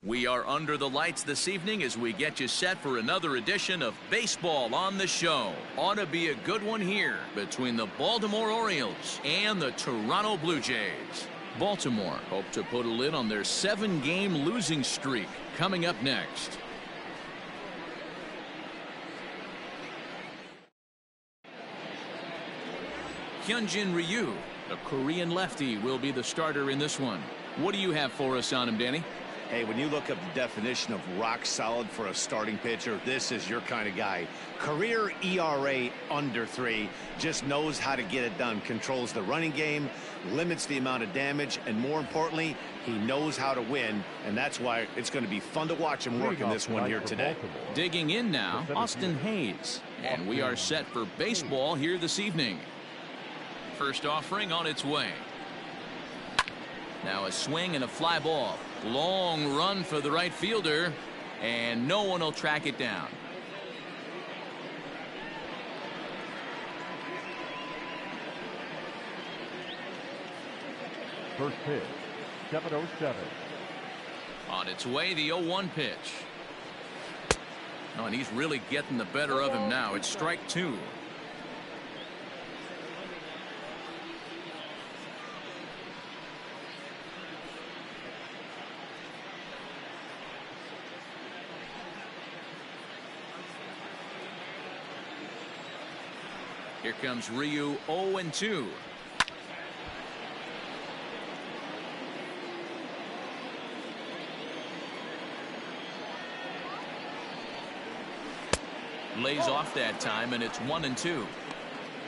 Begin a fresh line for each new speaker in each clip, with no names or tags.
We are under the lights this evening as we get you set for another edition of Baseball on the Show. Ought to be a good one here between the Baltimore Orioles and the Toronto Blue Jays. Baltimore hope to put a lid on their 7-game losing streak. Coming up next. Hyunjin Ryu, a Korean lefty, will be the starter in this one. What do you have for us on him, Danny?
Hey, when you look up the definition of rock solid for a starting pitcher, this is your kind of guy. Career ERA under 3, just knows how to get it done, controls the running game, limits the amount of damage, and more importantly, he knows how to win, and that's why it's going to be fun to watch him work in this one here today.
Digging in now, Austin Hayes, and we are set for baseball here this evening. First offering on its way. Now a swing and a fly ball. Long run for the right fielder, and no one will track it down.
First pitch, 7:07.
On its way, the 0-1 pitch. Oh, and he's really getting the better of him now. It's strike 2. Here comes Ryu, 0-2. Lays off that time, and it's 1-2.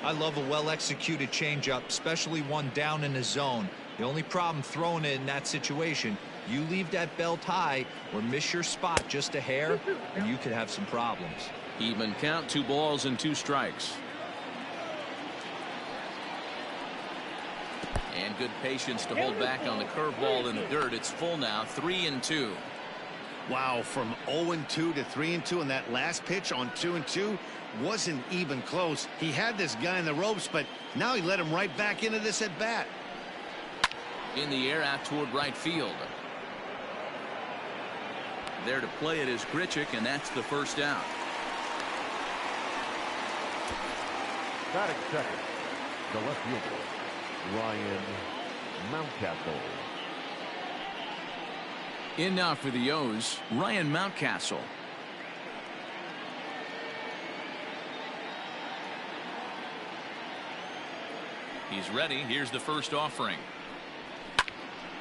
I love a well-executed changeup, especially one down in the zone. The only problem throwing it in that situation, you leave that belt high or miss your spot just a hair, and you could have some problems.
Even count, 2 balls and 2 strikes. And good patience to hold back on the curveball in the dirt. It's full now, 3-2.
Wow, from 0-2 to 3-2, and that last pitch on 2-2 wasn't even close. He had this guy in the ropes, but now he let him right back into this at bat.
In the air out toward right field. There to play it is Grichuk, and that's the first out.
Batting second, the left fielder, Ryan Mountcastle.
In now for the O's, Ryan Mountcastle. He's ready. Here's the first offering.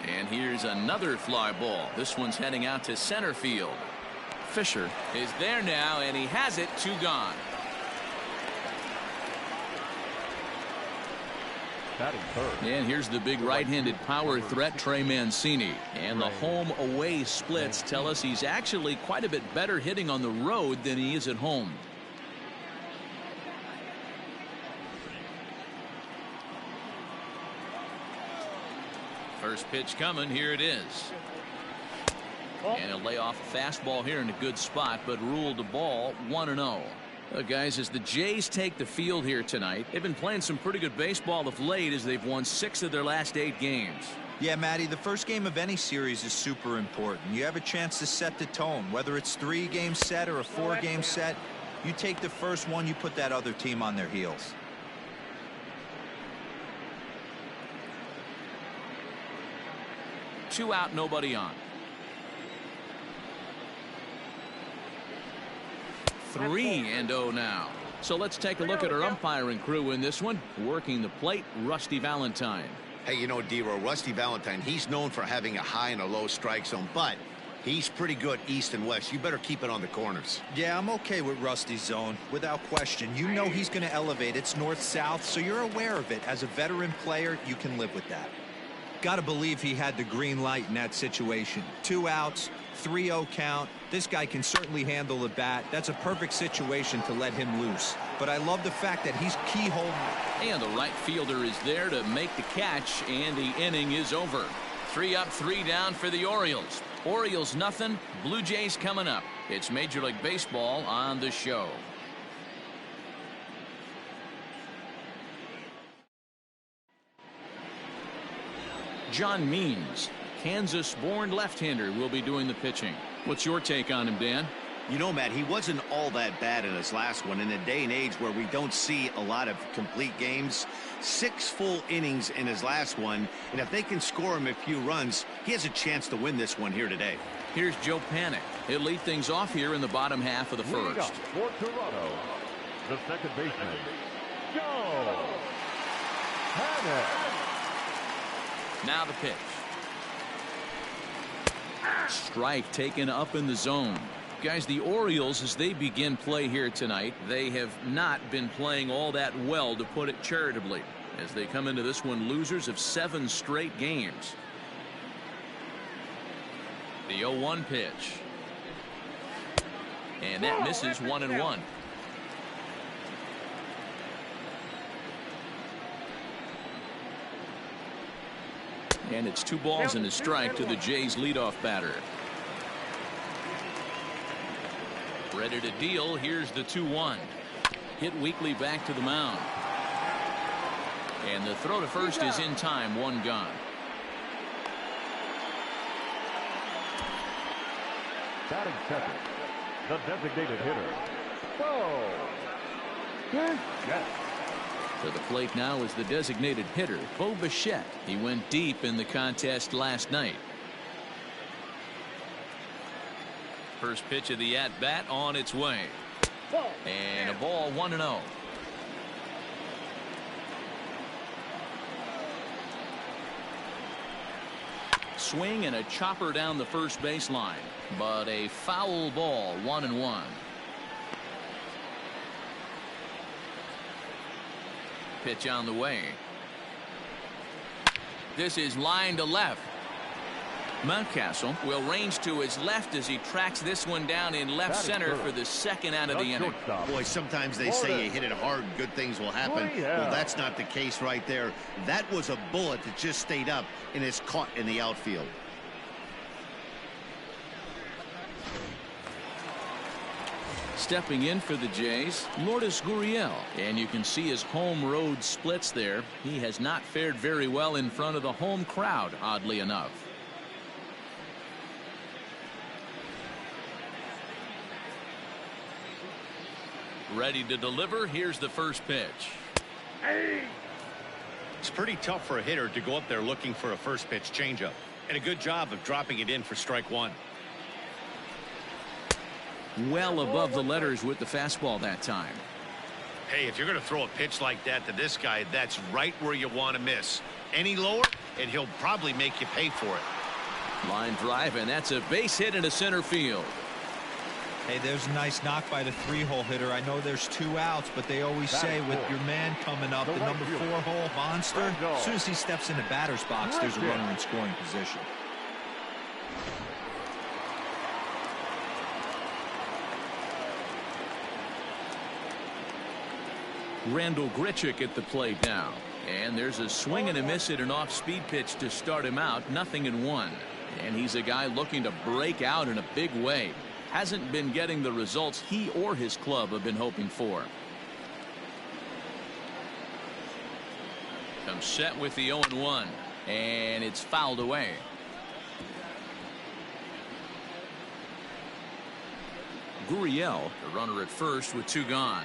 And here's another fly ball. This one's heading out to center field. Fisher is there now, and he has it. 2 gone.
Batting third.
And here's the big right-handed power threat, Trey Mancini. And the home-away splits tell us he's actually quite a bit better hitting on the road than he is at home. First pitch coming. Here it is. And a layoff fastball here in a good spot, but ruled a ball 1-0. Guys, as the Jays take the field here tonight, they've been playing some pretty good baseball of late as they've won 6 of their last 8 games.
Yeah, Matty, the first game of any series is super important. You have a chance to set the tone, whether it's 3-game set or a 4-game set. You take the first one, you put that other team on their heels.
Two out, nobody on. 3-0 now. So let's take a look at our umpiring crew in this one. Working the plate, Rusty Valentine.
Hey, you know, D-Row, Rusty Valentine, he's known for having a high and a low strike zone, but he's pretty good east and west. You better keep it on the corners.
Yeah, I'm okay with Rusty's zone, without question. You know he's going to elevate. It's north-south, so you're aware of it. As a veteran player, you can live with that. Got to believe he had the green light in that situation. 2 outs, 3-0 count. This guy can certainly handle the bat. That's a perfect situation to let him loose. But I love the fact that he's keyhole.
And the right fielder is there to make the catch, and the inning is over. 3 up, 3 down for the Orioles. Orioles nothing, Blue Jays coming up. It's Major League Baseball on the Show. John Means Kansas-born left-hander will be doing the pitching. What's your take on him, Dan?
You know, Matt, he wasn't all that bad in his last one. In a day and age where we don't see a lot of complete games, 6 full innings in his last one, and if they can score him a few runs, he has a chance to win this one here today.
Here's Joe Panik. He'll lead things off here in the bottom half of the first.
For Toronto, the second baseman, Joe Panik.
Now the pitch. Strike taken up in the zone. Guys, the Orioles, as they begin play here tonight, they have not been playing all that well, to put it charitably, as they come into this one losers of 7 straight games. The 0-1 pitch. And that misses 1-1. And it's 2 balls and a strike to the Jays leadoff batter. Ready to deal. Here's the 2-1. Hit weakly back to the mound. And the throw to first is in time. 1 gone.
Batting second, the designated hitter, Bo Bichette.
To the plate now is the designated hitter, Bo Bichette. He went deep in the contest last night. First pitch of the at-bat on its way. And a ball, 1-0. Swing and a chopper down the first baseline, but a foul ball, 1-1. Pitch on the way. This is line to left. Mountcastle will range to his left as he tracks this one down in left center for the second out of the inning.
Boy, sometimes they say you hit it hard and good things will happen. Well, that's not the case right there. That was a bullet that just stayed up and is caught in the outfield.
Stepping in for the Jays, Lourdes Gurriel, and you can see his home road splits there. He has not fared very well in front of the home crowd, oddly enough. Ready to deliver. Here's the first pitch.
It's pretty tough for a hitter to go up there looking for a first pitch changeup, and a good job of dropping it in for strike 1.
Well above the letters with the fastball that time.
Hey, if you're going to throw a pitch like that to this guy, that's right where you want to miss. Any lower, and he'll probably make you pay for it.
Line drive, and that's a base hit into center field.
Hey, there's a nice knock by the 3-hole hitter. I know there's 2 outs, but they always say with your man coming up, the number 4-hole monster, as soon as he steps in the batter's box, there's a runner in scoring position.
Randall Grichuk at the plate now. And there's a swing and a miss at an off-speed pitch to start him out. 0-1. And he's a guy looking to break out in a big way. Hasn't been getting the results he or his club have been hoping for. Comes set with the 0-1. And it's fouled away. Gurriel, the runner at first with 2 gone.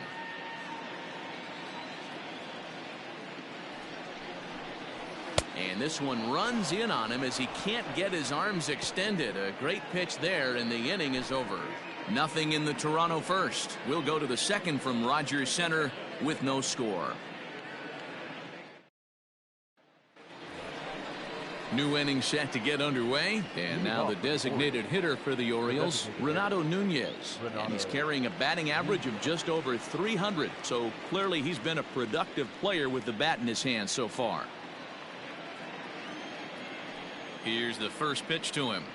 And this one runs in on him as he can't get his arms extended. A great pitch there, and the inning is over. Nothing in the Toronto first. We'll go to the second from Rogers Center with no score. New inning set to get underway, and now the designated hitter for the Orioles, Renato Nunez. And he's carrying a batting average of just over 300, so clearly he's been a productive player with the bat in his hand so far. Here's the first pitch to him.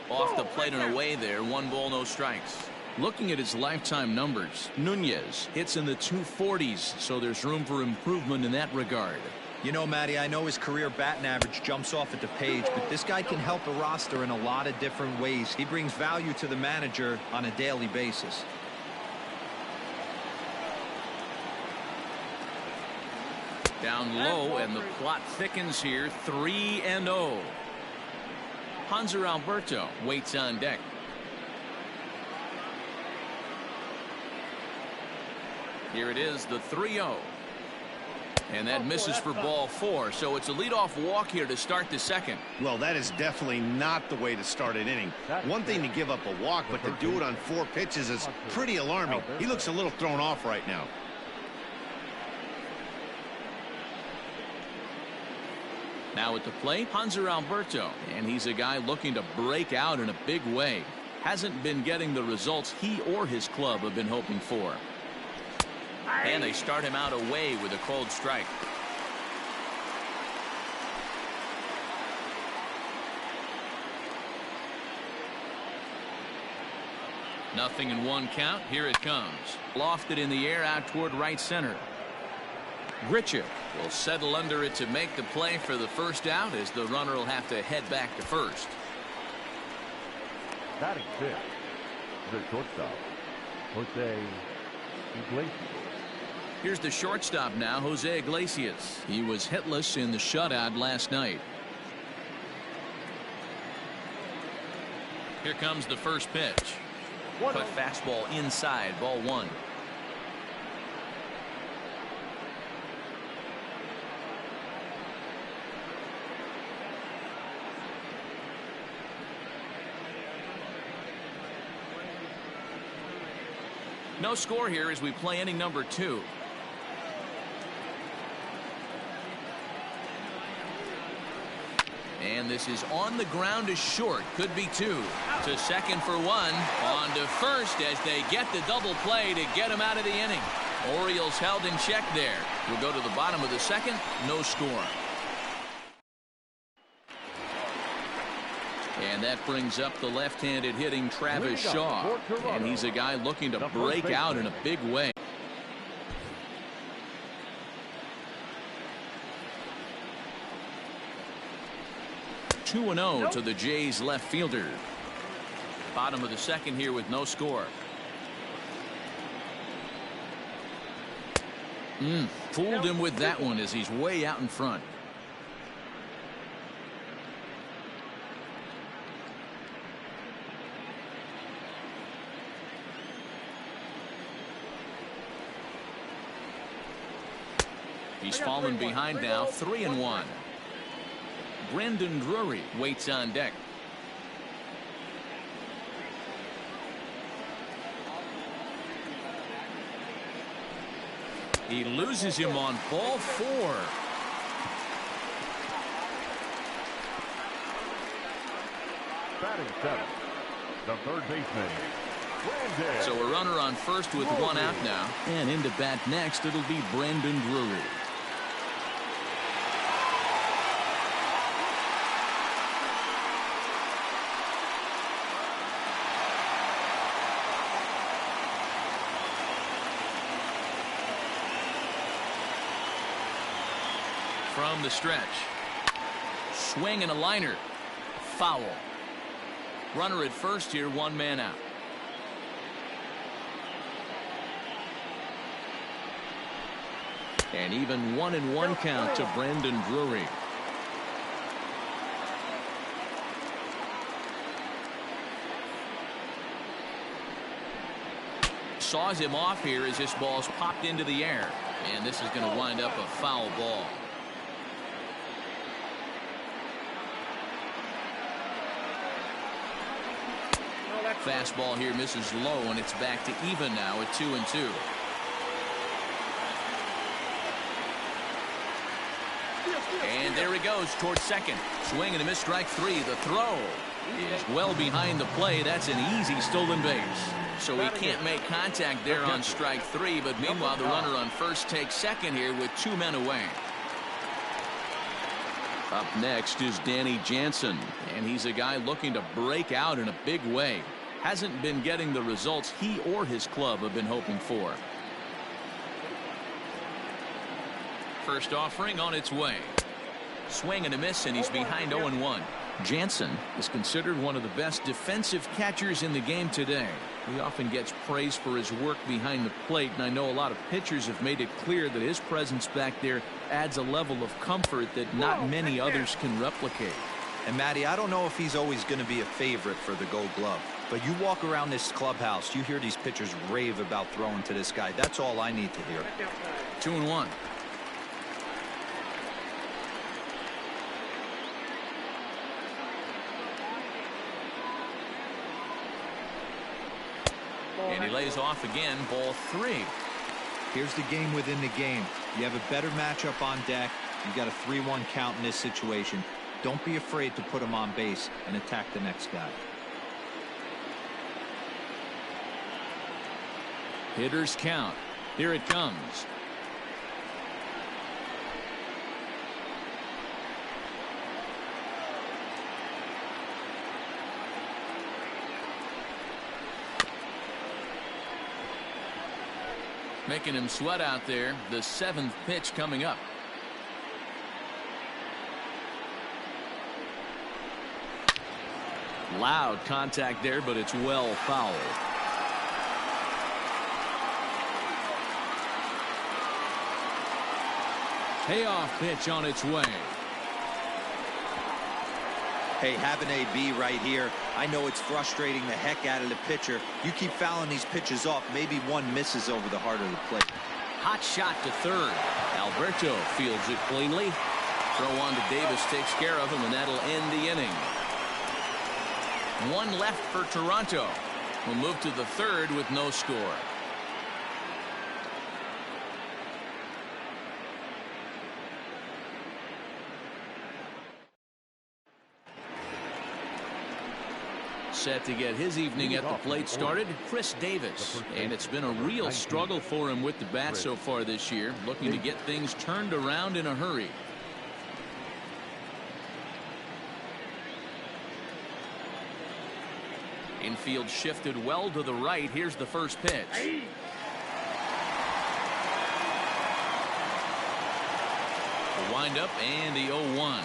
Off the plate and away there. 1 ball, no strikes. Looking at his lifetime numbers, Nunez hits in the 240s, so there's room for improvement in that regard.
You know, Matty, I know his career batting average jumps off at the page, but this guy can help a roster in a lot of different ways. He brings value to the manager on a daily basis.
Down low, and the plot thickens here. 3-0. Hanser Alberto waits on deck. Here it is, the 3-0. And that misses for ball 4, so it's a leadoff walk here to start the second.
Well, that is definitely not the way to start an inning. One thing to give up a walk, but to do it on 4 pitches is pretty alarming. He looks a little thrown off right now.
Now at the plate, Hanser Alberto, and he's a guy looking to break out in a big way. Hasn't been getting the results he or his club have been hoping for. And they start him out away with a cold strike. Nothing in 1 count. Here it comes. Lofted in the air out toward right center. Grichuk will settle under it to make the play for the first out, as the runner will have to head back to first.
Batting 6, the shortstop, Jose Iglesias.
Here's the shortstop now, Jose Iglesias. He was hitless in the shutout last night. Here comes the first pitch. Cut fastball inside, ball 1. No score here as we play inning number 2. And this is on the ground is short. Could be 2. To second for 1. On to first as they get the double play to get him out of the inning. Orioles held in check there. We'll go to the bottom of the second. No score. And that brings up the left-handed hitting Travis Shaw. And he's a guy looking to break out in a big way. Two 2-0 to the Jays left fielder. Bottom of the second here with no score. Fooled him with that one as he's way out in front. He's fallen behind now, 3-1. Brandon Drury waits on deck. He loses him on ball 4.
Batting 7, the third baseman, Brandon.
So a runner on first with 1 out now. And into bat next, it'll be Brandon Drury. From the stretch. Swing and a liner. Foul. Runner at first here, 1 man out. And even 1-1 count to Brandon Drury. Saws him off here as this ball's popped into the air. And this is going to wind up a foul ball. Fastball here misses low, and it's back to even now at 2-2. And there he goes towards second. Swing and a miss, strike 3. The throw is well behind the play. That's an easy stolen base. So he can't make contact there on strike 3. But meanwhile, the runner on first takes second here with 2 men away. Up next is Danny Jansen. And he's a guy looking to break out in a big way. Hasn't been getting the results he or his club have been hoping for. First offering on its way. Swing and a miss, and he's behind 0-1. Jansen is considered one of the best defensive catchers in the game today. He often gets praise for his work behind the plate, and I know a lot of pitchers have made it clear that his presence back there adds a level of comfort that not many others can replicate.
And Matty, I don't know if he's always going to be a favorite for the Gold Glove, but you walk around this clubhouse, you hear these pitchers rave about throwing to this guy. That's all I need to hear.
2-1. And he lays off again, ball 3.
Here's the game within the game. You have a better matchup on deck. You got a 3-1 count in this situation. Don't be afraid to put him on base and attack the next guy.
Hitters count. Here it comes. Making him sweat out there. The 7th pitch coming up. Loud contact there, but it's well fouled. Payoff pitch on its way.
Hey, have an AB right here. I know it's frustrating the heck out of the pitcher. You keep fouling these pitches off, maybe one misses over the heart of the plate.
Hot shot to third. Alberto fields it cleanly. Throw on to Davis takes care of him, and that'll end the inning. One left for Toronto. We'll move to the 3rd with no score. Set to get his evening at the plate started, Chris Davis. And it's been a real struggle for him with the bat so far this year, looking to get things turned around in a hurry. Infield shifted well to the right. Here's the first pitch. The windup and the 0-1.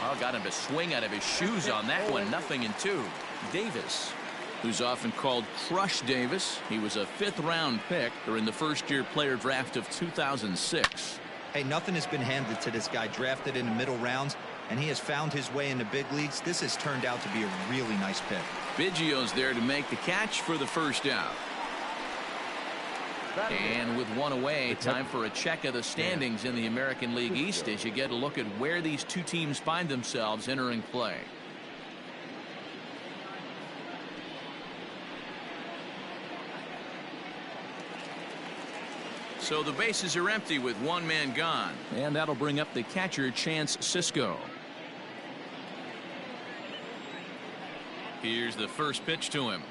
Oh, got him to swing out of his shoes on that one. 0-2. Davis, who's often called Crush Davis. He was a 5th-round pick during the first-year player draft of 2006.
Hey, nothing has been handed to this guy. Drafted in the middle rounds, and he has found his way in the big leagues. This has turned out to be a really nice pick.
Biggio's there to make the catch for the first out. And with one away, time for a check of the standings in the American League East as you get a look at where these two teams find themselves entering play. So the bases are empty with one man gone. And that'll bring up the catcher, Chance Sisco. Here's the first pitch to him.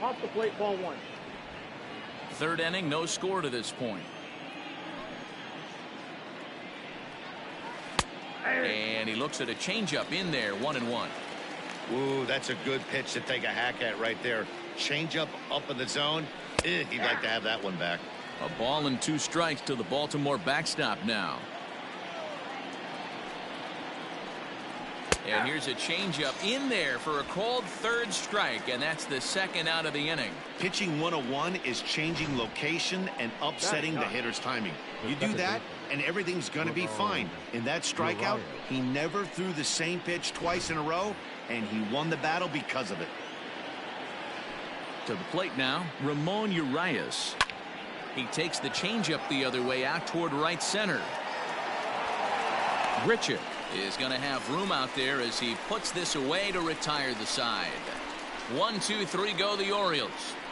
Off the plate, ball 1.
3rd inning, no score to this point. And he looks at a changeup in there, 1-1.
Ooh, that's a good pitch to take a hack at right there. Changeup up in the zone. He'd like to have that one back.
A ball and 2 strikes to the Baltimore backstop now. And here's a changeup in there for a called 3rd strike, and that's the 2nd out of the inning.
Pitching 101 is changing location and upsetting the hitter's timing. You do that, and everything's going to be fine. In that strikeout, he never threw the same pitch twice in a row, and he won the battle because of it.
To the plate now, Ramon Urias. He takes the changeup the other way out toward right center. Grichuk is going to have room out there as he puts this away to retire the side. 1, 2, 3 go the Orioles.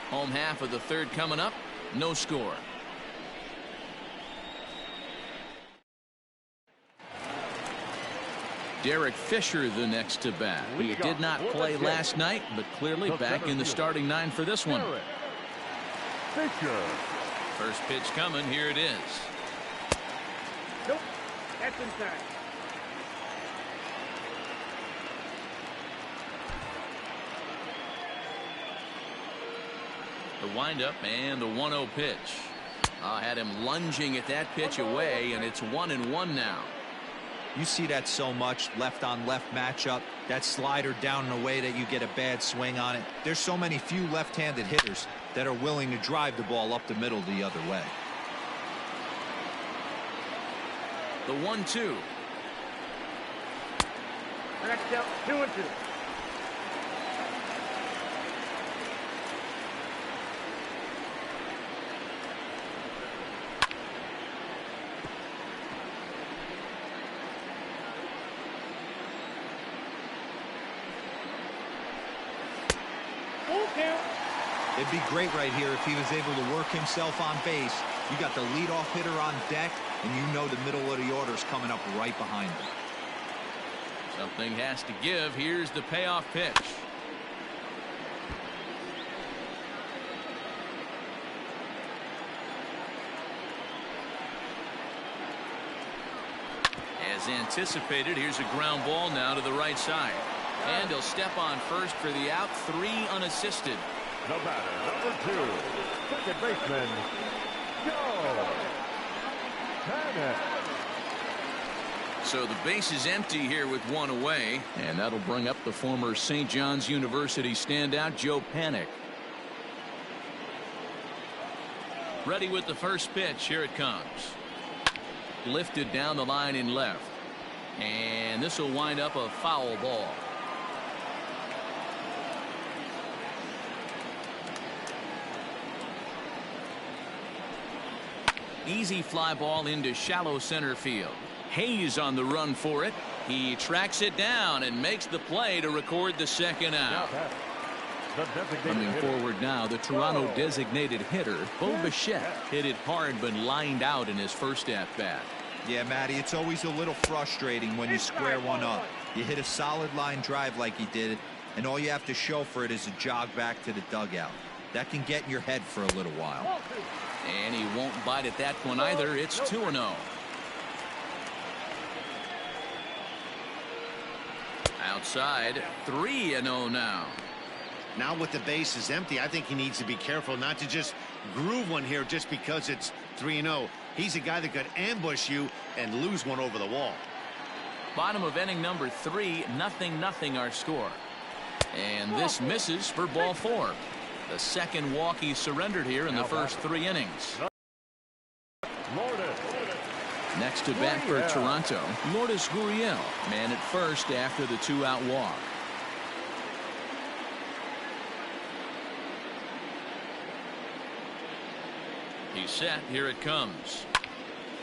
Home half of the 3rd coming up. No score. Derek Fisher the next to bat. He did not play last night, but clearly back in the starting 9 for this one.
Fisher.
First pitch coming. Here it is.
Nope. That's inside.
The windup and the 1-0 pitch. Had him lunging at that pitch away, and it's 1-1 now.
You see that so much, left on left matchup, that slider down in a way that you get a bad swing on it. There's so many few left-handed hitters that are willing to drive the ball up the middle the other way.
The 1-2.
Next out, 2-2.
It'd be great right here if he was able to work himself on base. You got the leadoff hitter on deck, and you know the middle of the order is coming up right behind him.
Something has to give. Here's the payoff pitch. As anticipated, here's a ground ball now to the right side. And he'll step on first for the out, 3 unassisted.
The batter, number 2, second baseman, Joe Panic.
So the base is empty here with 1 away, and that'll bring up the former St. John's University standout, Joe Panic. Ready with the first pitch. Here it comes. Lifted down the line in left. And this will wind up a foul ball. Easy fly ball into shallow center field. Hayes on the run for it. He tracks it down and makes the play to record the second out. Coming forward now, the Toronto designated hitter, Bo Bichette, hit it hard but lined out in his first at-bat.
Yeah, Matty, it's always a little frustrating when you square one up. You hit a solid line drive like he did, and all you have to show for it is a jog back to the dugout. That can get in your head for a little while.
And he won't bite at that one either. It's 2-0. Outside, 3-0 now.
Now with the base is empty, I think he needs to be careful not to just groove one here just because it's 3-0. He's a guy that could ambush you and lose one over the wall.
Bottom of inning number 3, 0-0 our score. And this misses for ball 4. The second walk he surrendered here in the first 3 innings. Next to bat for Toronto, Lourdes Gurriel, man at first after the 2-out walk. He's set. Here it comes.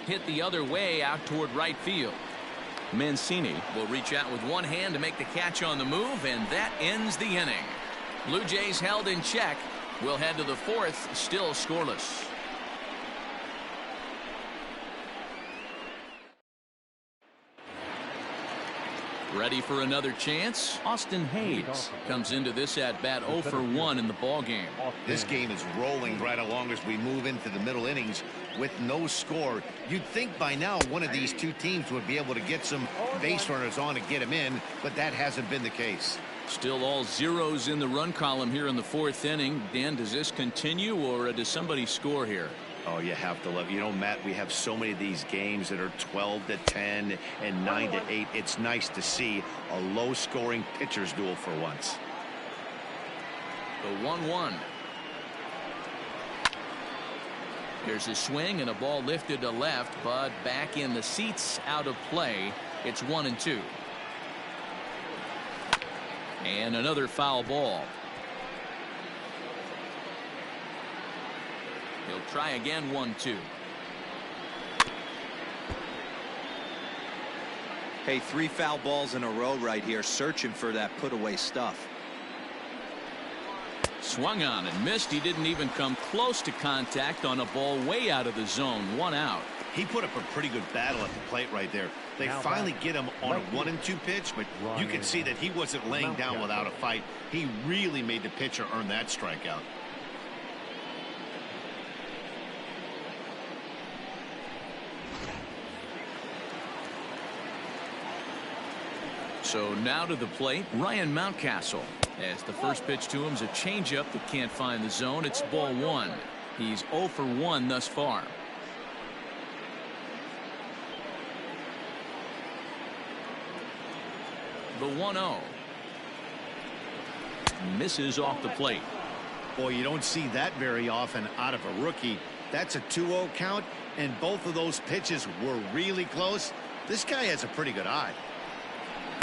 Hit the other way out toward right field. Mancini will reach out with one hand to make the catch on the move, and that ends the inning. Blue Jays held in check. We'll head to the 4th, still scoreless. Ready for another chance? Austin Hayes comes into this at-bat 0 for 1 in the ballgame.
This game is rolling right along as we move into the middle innings with no score. You'd think by now one of these two teams would be able to get some base runners on and get them in, but that hasn't been the case.
Still all zeros in the run column here in the 4th inning. Dan, does this continue, or does somebody score here?
Oh, you have to love. You know, Matt, we have so many of these games that are 12-10 and 9-8. It's nice to see a low-scoring pitcher's duel for once.
The 1-1. Here's a swing and a ball lifted to left, but back in the seats, out of play. It's 1-2. And another foul ball. He'll try again. 1-2.
Hey, 3 foul balls in a row right here, searching for that put-away stuff.
Swung on and missed. He didn't even come close to contact on a ball way out of the zone. 1 out.
He put up a pretty good battle at the plate right there. They finally get him on a 1-2 pitch, but you can see that he wasn't laying down without a fight. He really made the pitcher earn that strikeout.
So now to the plate, Ryan Mountcastle. As the first pitch to him is a changeup that can't find the zone. It's ball 1. He's 0 for 1 thus far. The 1-0. Misses off the plate.
Boy, you don't see that very often out of a rookie. That's a 2-0 count, and both of those pitches were really close. This guy has a pretty good eye.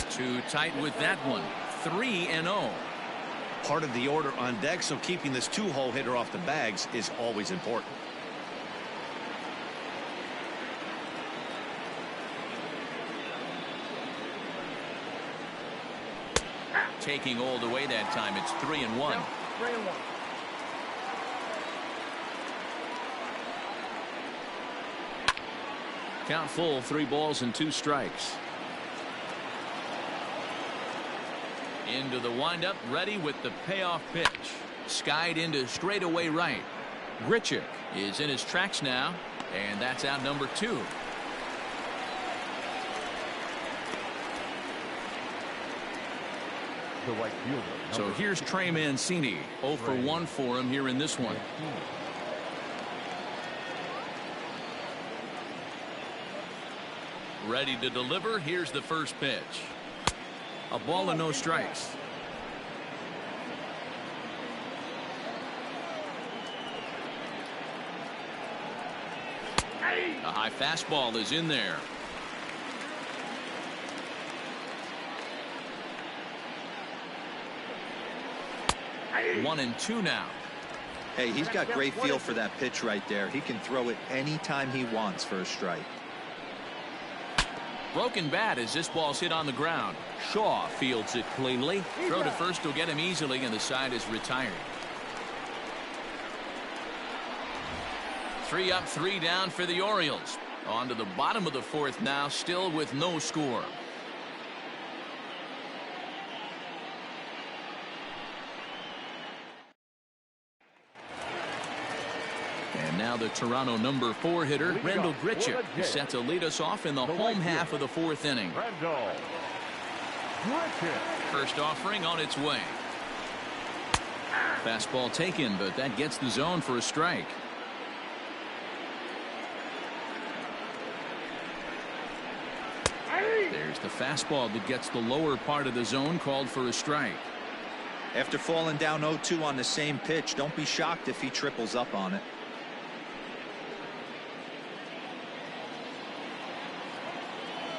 Too tight with that one. 3-0.
Part of the order on deck, so keeping this 2-hole hitter off the bags is always important.
Taking all the way that time. It's 3-1.
3-1.
Count full. 3 balls and 2 strikes. Into the windup, ready with the payoff pitch. Skied into straightaway right. Grichuk is in his tracks now, and that's out number 2.
The right fielder.
So here's Trey Mancini. 0 for 1 for him here in this one. Ready to deliver. Here's the first pitch. A ball and no strikes. A high fastball is in there. One and 2 now.
Hey, he's got great feel for that pitch right there. He can throw it anytime he wants for a strike.
Broken bat as this ball's hit on the ground. Shaw fields it cleanly. Throw to first will get him easily, and the side is retired. 3 up, 3 down for the Orioles. On to the bottom of the 4th now, still with no score. And now the Toronto number 4 hitter, Randal Grichuk, is set to lead us off in the home half of the 4th inning.
Randal Grichuk.
First offering on its way. Fastball taken, but that gets the zone for a strike. There's the fastball that gets the lower part of the zone, called for a strike.
After falling down 0-2 on the same pitch, don't be shocked if he triples up on it.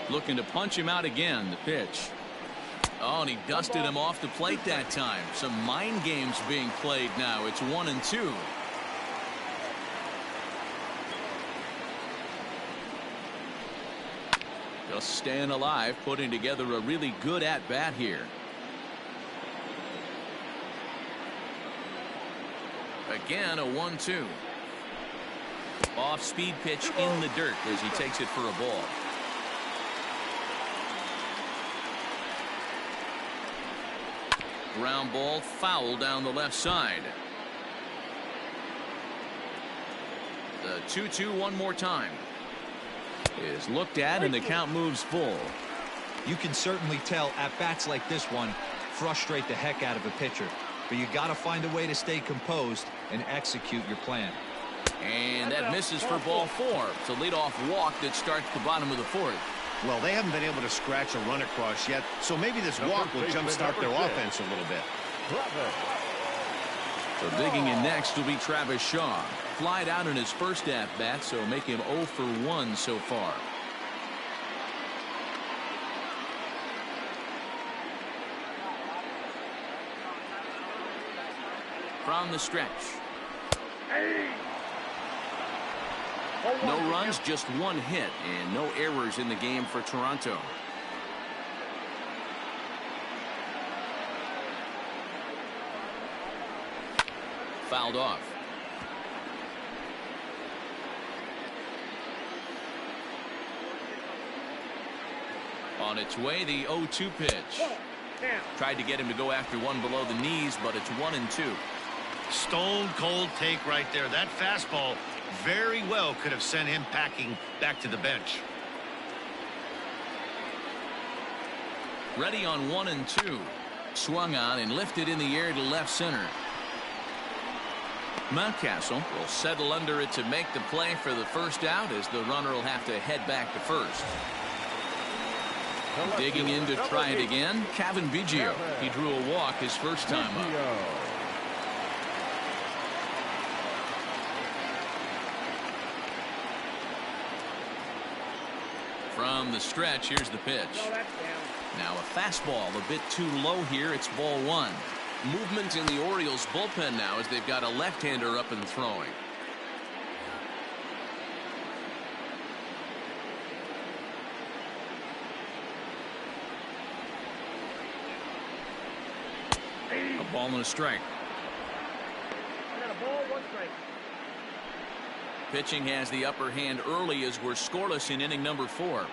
Looking to punch him out again. The pitch. Oh, and he dusted him off the plate that time. Some mind games being played now. It's 1 and 2. Just staying alive, putting together a really good at-bat here. Again, a 1-2. Off-speed pitch in the dirt as he takes it for a ball. Ground ball foul down the left side. The 2-2 one more time. Is looked at, and the count moves full.
You can certainly tell at bats like this one frustrate the heck out of a pitcher, but you got to find a way to stay composed and execute your plan.
And that misses for ball 4. It's a leadoff walk that starts the bottom of the 4th.
Well, they haven't been able to scratch a run across yet, so maybe this walk will jumpstart their offense a little bit.
So digging in next will be Travis Shaw. Flied out in his first at-bat, so make him 0 for 1 so far. From the stretch. No runs, just 1 hit, and no errors in the game for Toronto. Fouled off. On its way, the 0-2 pitch. Tried to get him to go after one below the knees, but it's 1 and 2.
Stone cold take right there. That fastball very well could have sent him packing back to the bench.
Ready on 1 and 2. Swung on and lifted in the air to left center. Mountcastle will settle under it to make the play for the first out, as the runner will have to head back to first. Digging in to try it again, Kevin Biggio. He drew a walk his first time up. From the stretch, here's the pitch. Now a fastball a bit too low here. It's ball one. Movement in the Orioles bullpen now as they've got a left-hander up and throwing. A ball and a strike.
I got a ball, 1 strike.
Pitching has the upper hand early as we're scoreless in inning number 4.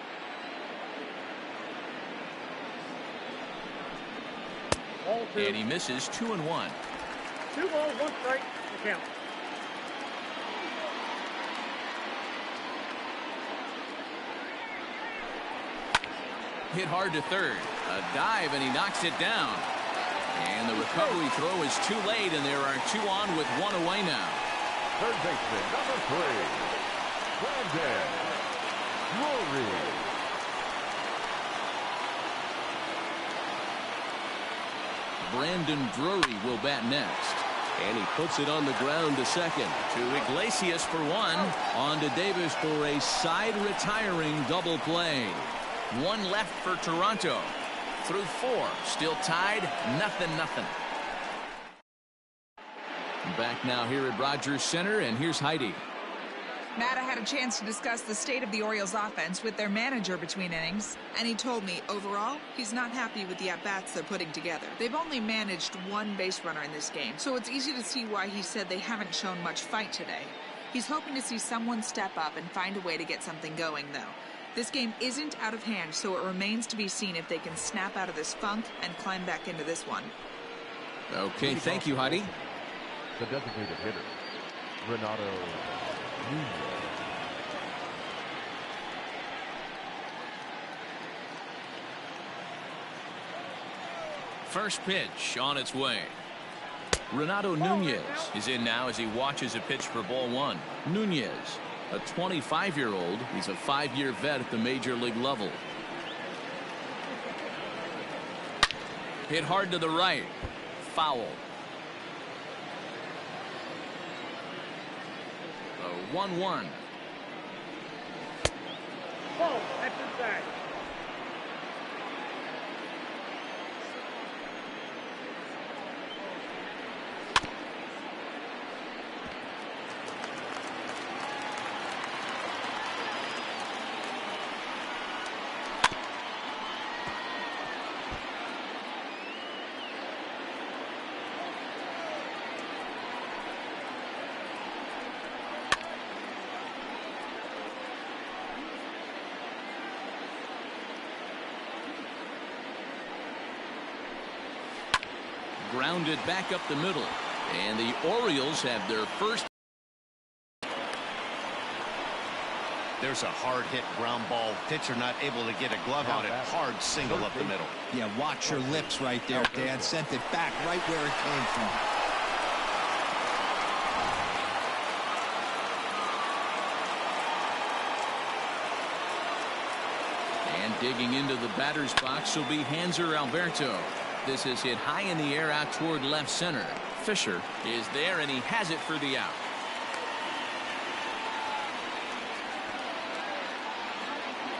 Ball 2.
And he misses 2-1.
2 balls, 1 strike. The count.
Hit hard to third. A dive and he knocks it down. And the recovery throw is too late, and there are 2 on with 1 away now.
Third baseman, number 3, Brandon Drury.
Brandon Drury will bat next. And he puts it on the ground to second. To Iglesias for 1. On to Davis for a side retiring double play. 1 left for Toronto. Through 4. Still tied. 0-0. Back now here at Rogers Center, and here's Heidi.
Matt, I had a chance to discuss the state of the Orioles offense with their manager between innings, and he told me, overall, he's not happy with the at-bats they're putting together. They've only managed 1 base runner in this game, so it's easy to see why he said they haven't shown much fight today. He's hoping to see someone step up and find a way to get something going, though. This game isn't out of hand, so it remains to be seen if they can snap out of this funk and climb back into this one.
Okay, thank you, Heidi.
The designated hitter, Renato Nunez.
First pitch on its way. Renato Nunez is in now as he watches a pitch for ball 1. Nunez, a 25-year-old. He's a 5-year vet at the major league level. Hit hard to the right. Foul. The 1-1.
Ball, that's inside.
Grounded back up the middle, and the Orioles have their first.
There's a hard hit ground ball. Pitcher not able to get a glove on it. Hard single up the middle.
Yeah, watch your lips right there, Dan. Sent it back right where it came from.
And digging into the batter's box will be Hanser Alberto. This is hit high in the air out toward left center. Fisher is there, and he has it for the out.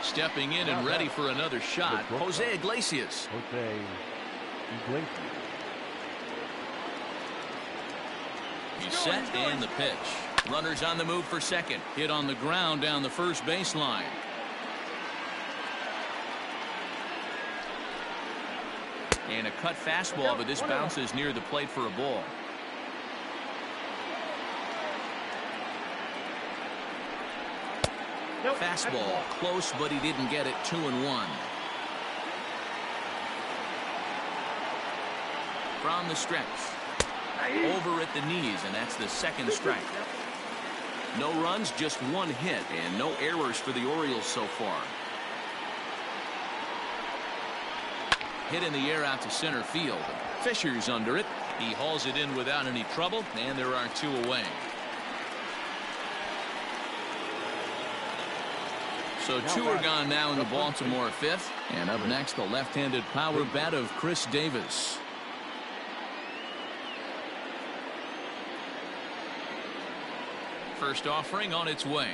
Stepping in and ready for another shot, Jose Iglesias.
Jose Iglesias.
He's set, and the pitch. Runners on the move for second. Hit on the ground down the first baseline. And a cut fastball, but this bounces near the plate for a ball. Fastball close, but he didn't get it. 2-1. From the stretch. Over at the knees, and that's the second strike. No runs, just 1 hit, and no errors for the Orioles so far. Hit in the air out to center field. Fisher's under it. He hauls it in without any trouble, and there are 2 away. So two are gone now in the Baltimore fifth. And up next, the left-handed power bat of Chris Davis. First offering on its way.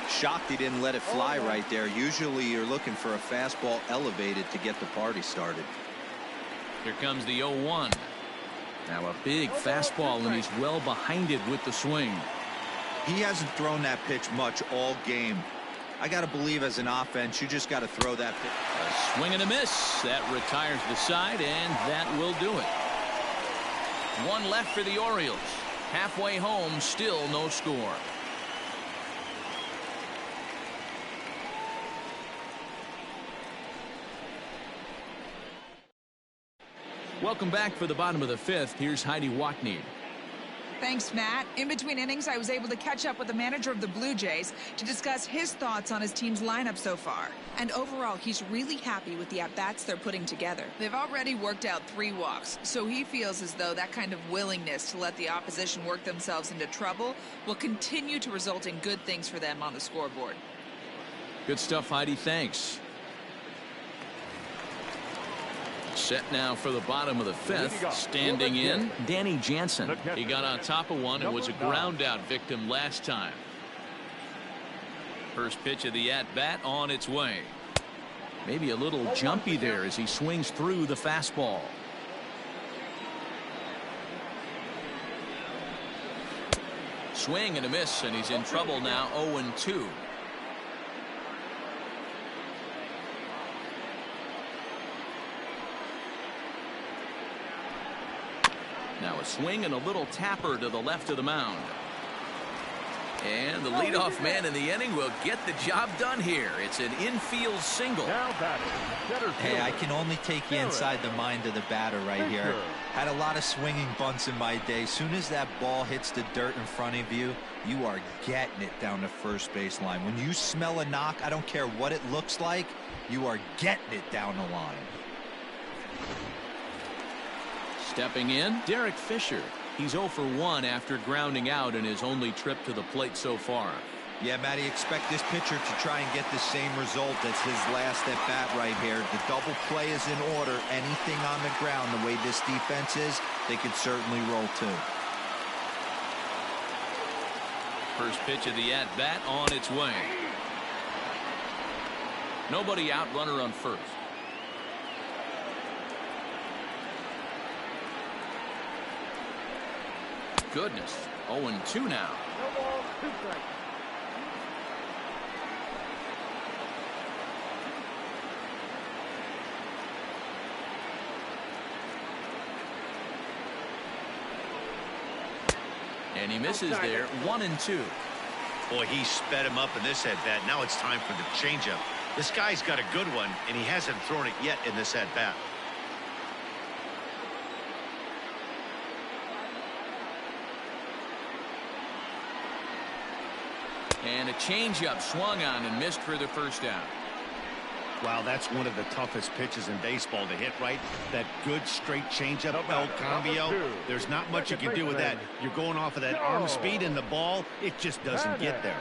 Shocked he didn't let it fly right there. Usually you're looking for a fastball elevated to get the party started.
Here comes the 0-1. Now a big fastball, and he's well behind it with the swing.
He hasn't thrown that pitch much all game. I got to believe as an offense, you just got to throw that pitch.
A swing and a miss. That retires the side, and that will do it. One left for the Orioles. Halfway home, still no score. Welcome back for the bottom of the fifth. Here's Heidi Wackney.
Thanks, Matt. In between innings, I was able to catch up with the manager of the Blue Jays to discuss his thoughts on his team's lineup so far. And overall, he's really happy with the at-bats they're putting together. They've already worked out 3 walks, so he feels as though that kind of willingness to let the opposition work themselves into trouble will continue to result in good things for them on the scoreboard.
Good stuff, Heidi. Thanks. Set now for the bottom of the fifth. Standing in, Danny Jansen. He got on top of one and was a ground out victim last time. First pitch of the at-bat on its way. Maybe a little jumpy there as he swings through the fastball. Swing and a miss, and he's in trouble now. 0-2. Now a swing and a little tapper to the left of the mound. And the leadoff man in the inning will get the job done here. It's an infield single.
Hey, I can only take you inside the mind of the batter right here. Had a lot of swinging bunts in my day. Soon as that ball hits the dirt in front of you, you are getting it down the first base line. When you smell a knock, I don't care what it looks like, you are getting it down the line.
Stepping in, Derek Fisher. He's 0 for 1 after grounding out in his only trip to the plate so far.
Yeah, Matty, expect this pitcher to try and get the same result as his last at bat right here. The double play is in order. Anything on the ground, the way this defense is, they could certainly roll too.
First pitch of the at bat on its way. Nobody out, runner on first. Goodness, 0-2 now.
No ball, 2 strikes.
And he misses there. 1-2.
Boy, he sped him up in this at-bat. Now it's time for the changeup. This guy's got a good one, and he hasn't thrown it yet in this at-bat.
And a changeup swung on and missed for the first out.
Wow, that's one of the toughest pitches in baseball to hit right. That good straight changeup, El Cambio. There's not much you can do with that. You're going off of that arm speed, and the ball, it just doesn't get there.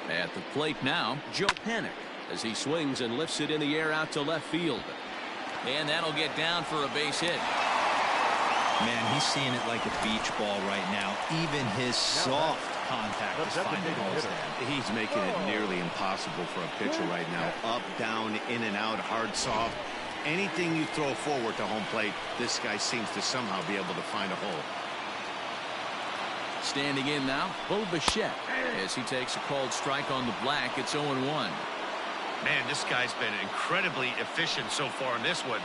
At the plate now, Joe Panik as he swings and lifts it in the air out to left field. And that'll get down for a base hit.
Man, he's seeing it like a beach ball right now. Even his soft contact is finding holes there.
He's making it nearly impossible for a pitcher right now. Up, down, in and out, hard, soft. Anything you throw forward to home plate, this guy seems to somehow be able to find a hole.
Standing in now, Bo Bichette as he takes a called strike on the black. It's 0-1.
Man, this guy's been incredibly efficient so far in this one,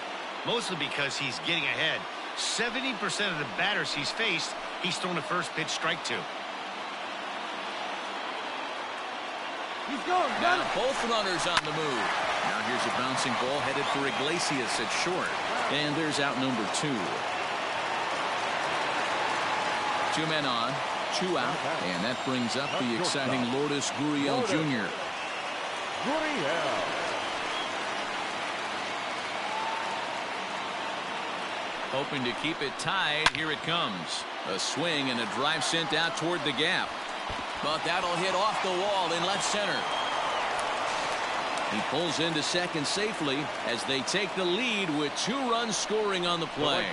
mostly because he's getting ahead. 70% of the batters he's faced, he's thrown a first pitch strike to.
He's going.
Now both runners on the move. Now here's a bouncing ball headed for Iglesias at short. And there's out number 2. 2 men on, 2 out. And that brings up the exciting Lourdes Gurriel Jr. Hoping to keep it tied. Here it comes. A swing and a drive sent out toward the gap. But that'll hit off the wall in left center. He pulls into second safely as they take the lead with 2 runs scoring on the play.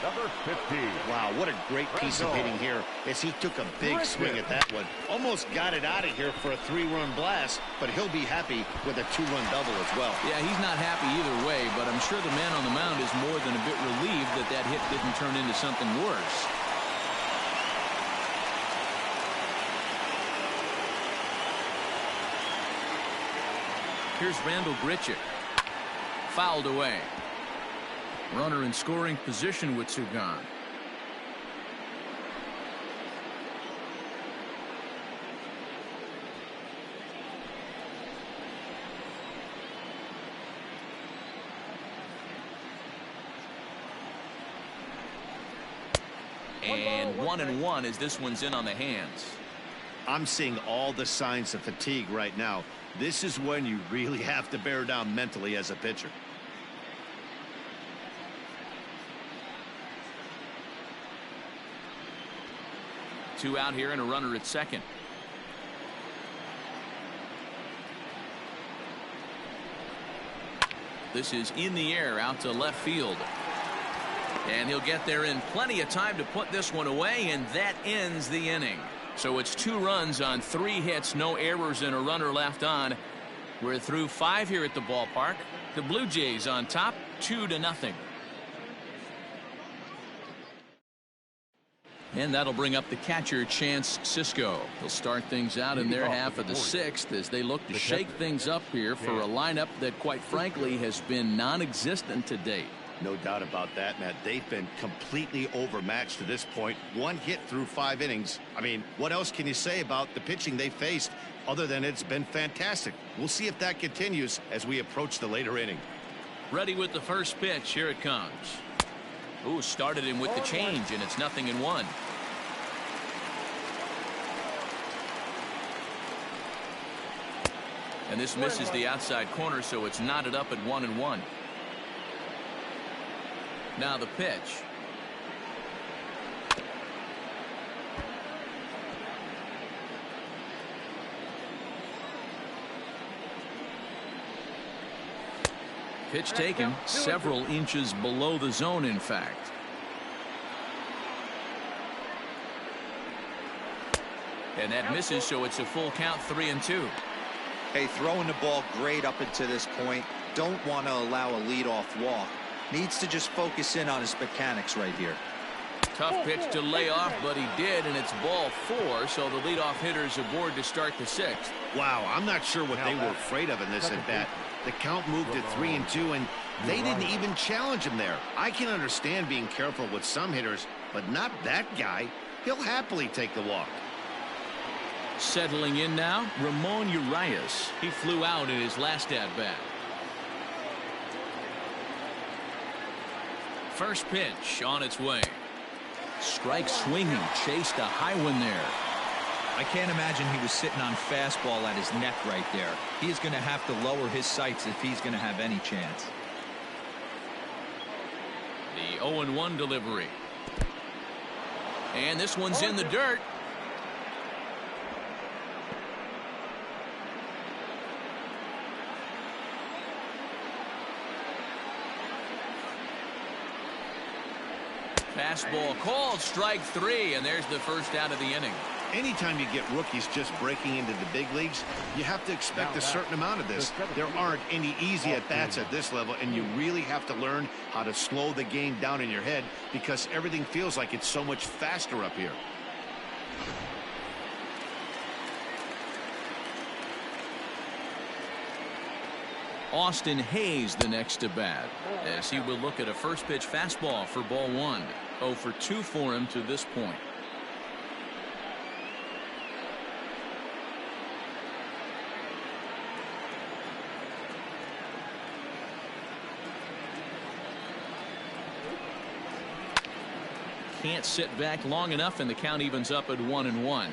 Number 15.
Wow, what a great piece of hitting here as he took a big swing at that one. Almost got it out of here for a 3-run blast, but he'll be happy with a 2-run double as well.
Yeah, he's not happy either way, but I'm sure the man on the mound is more than a bit relieved that that hit didn't turn into something worse. Here's Randall Grichuk. Fouled away. Runner in scoring position with 2 gone. And 1-1 as this one's in on the hands.
I'm seeing all the signs of fatigue right now. This is when you really have to bear down mentally as a pitcher.
Two out here and a runner at second. This is in the air out to left field. And he'll get there in plenty of time to put this one away, and that ends the inning. So it's 2 runs on 3 hits, no errors, and a runner left on. We're through 5 here at the ballpark. The Blue Jays on top, 2-0. And that'll bring up the catcher, Chance Sisco. He'll start things out in their half of the 6th as they look to shake things up here for a lineup that, quite frankly, has been non-existent to date.
No doubt about that, Matt. They've been completely overmatched to this point. 1 hit through 5 innings. I mean, what else can you say about the pitching they faced other than it's been fantastic? We'll see if that continues as we approach the later inning.
Ready with the first pitch. Here it comes. Ooh, started him with the change, and it's 0-1. And this misses the outside corner, so it's knotted up at 1-1. Now the pitch. Pitch taken several inches below the zone, in fact. And that misses, so it's a full count, 3-2.
Hey, throwing the ball great up until this point. Don't want to allow a leadoff walk. Needs to just focus in on his mechanics right here.
Tough pitch to lay off, but he did, and it's ball 4, so the leadoff hitter's aboard to start the 6th.
Wow, I'm not sure what they were afraid of in this at bat. The count moved to 3-2, and they didn't even challenge him there. I can understand being careful with some hitters, but not that guy. He'll happily take the walk.
Settling in now, Ramon Urias. He flew out in his last at-bat. First pitch on its way. Strike swinging, chased a high one there.
I can't imagine he was sitting on fastball at his neck right there. He is going to have to lower his sights if he's going to have any chance.
The 0-1 delivery. And this one's in the dirt. Fastball called, strike 3, and there's the first out of the inning.
Anytime you get rookies just breaking into the big leagues, you have to expect a certain amount of this. There aren't any easy at-bats at this level, and you really have to learn how to slow the game down in your head because everything feels like it's so much faster up here.
Austin Hayes the next to bat as he will look at a first pitch fastball for ball 1. 0 for 2 for him to this point. Can't sit back long enough, and the count evens up at 1-1.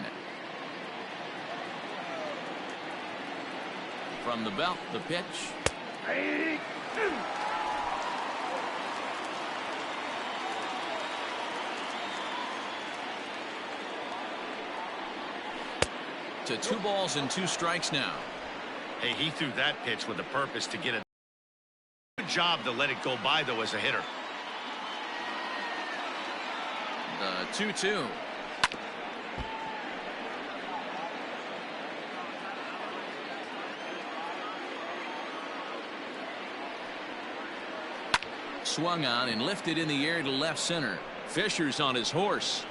From the belt, the pitch. to 2 balls and 2 strikes now.
Hey, he threw that pitch with a purpose to get it. Good job to let it go by, though, as a hitter.
The 2-2. Swung on and lifted in the air to left center. Fisher's on his horse.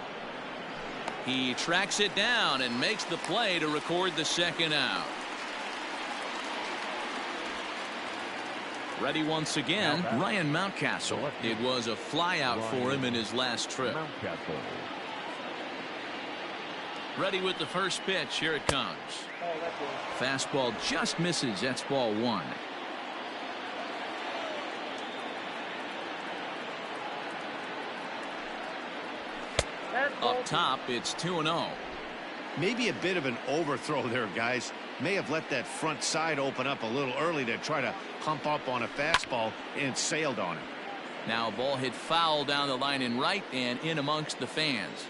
He tracks it down and makes the play to record the second out. Ready once again, Ryan Mountcastle. It was a fly out for him in his last trip. Ready with the first pitch. Here it comes. Fastball just misses. That's ball 1. Up top, it's 2-0.
Maybe a bit of an overthrow there, guys. May have let that front side open up a little early to try to hump up on a fastball and sailed on it.
Now ball hit foul down the line in right and in amongst the fans.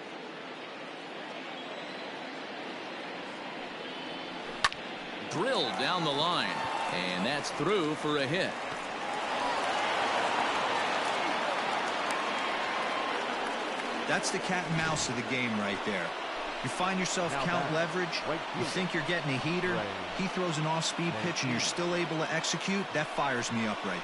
Drilled down the line, and that's through for a hit.
That's the cat and mouse of the game right there. You find yourself count leverage, you think you're getting a heater, he throws an off-speed pitch and you're still able to execute. That fires me up right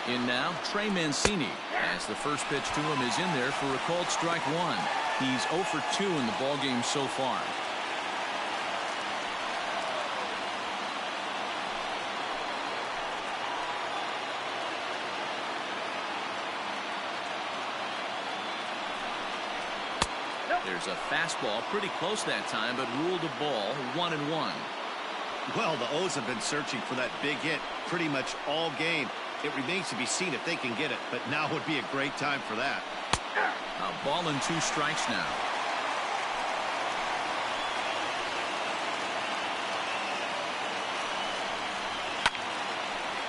there. In now, Trey Mancini, as the first pitch to him is in there for a called strike 1. He's 0 for 2 in the ballgame so far. There's a fastball pretty close that time, but ruled a ball 1-1.
Well, the O's have been searching for that big hit pretty much all game. It remains to be seen if they can get it, but now would be a great time for that.
A ball and 2 strikes now.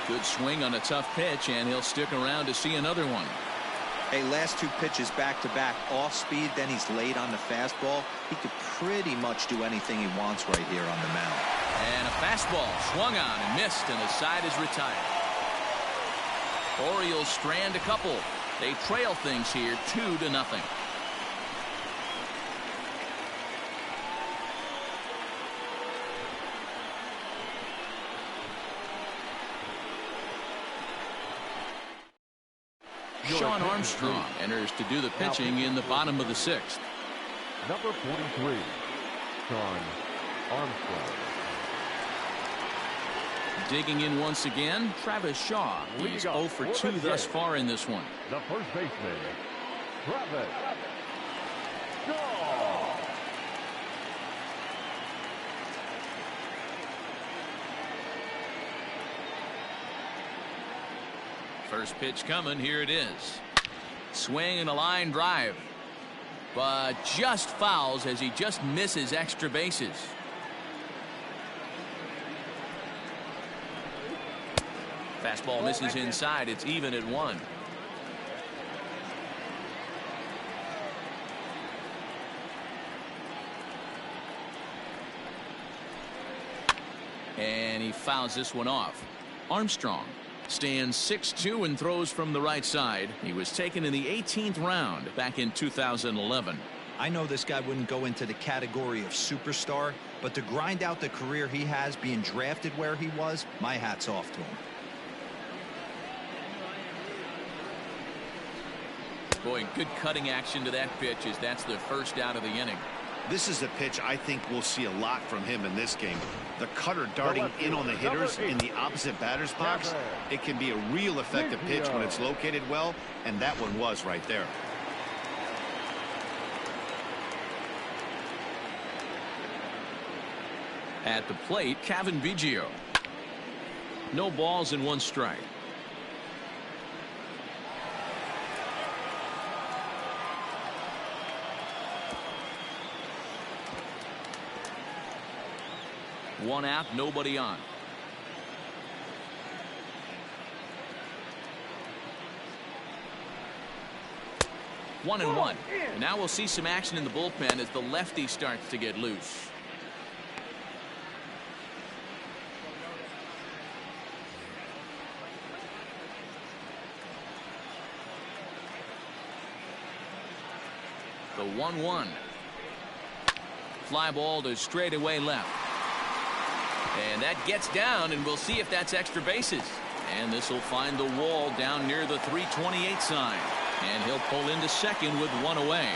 Good swing on a tough pitch, and he'll stick around to see another one.
Hey, last 2 pitches back-to-back, off speed, then he's late on the fastball. He could pretty much do anything he wants right here on the mound.
And a fastball swung on and missed, and the side is retired. Orioles strand a couple. They trail things here 2-0. Sean Armstrong enters to do the pitching in the bottom of the 6th.
Number 43, Sean Armstrong.
Digging in once again, Travis Shaw. He's 0 for 2 thus far in this one.
The first baseman, Travis Shaw.
First pitch coming. Here it is. Swing and a line drive, but just fouls as he just misses extra bases. Fastball misses inside. It's even at 1. And he fouls this one off. Armstrong stands 6'2" and throws from the right side. He was taken in the 18th round back in 2011.
I know this guy wouldn't go into the category of superstar, but to grind out the career he has being drafted where he was, my hat's off to him.
Boy, good cutting action to that pitch as that's the first out of the inning.
This is a pitch I think we'll see a lot from him in this game. The cutter darting in on the hitters in the opposite batter's box. It can be a real effective pitch when it's located well, and that one was right there.
At the plate, Kevin Biggio. No balls and 1 strike. One out, nobody on. 1-1. And now we'll see some action in the bullpen as the lefty starts to get loose. The 1-1. Fly ball to straightaway left. And that gets down, and we'll see if that's extra bases. And this will find the wall down near the 328 sign. And he'll pull into second with one away.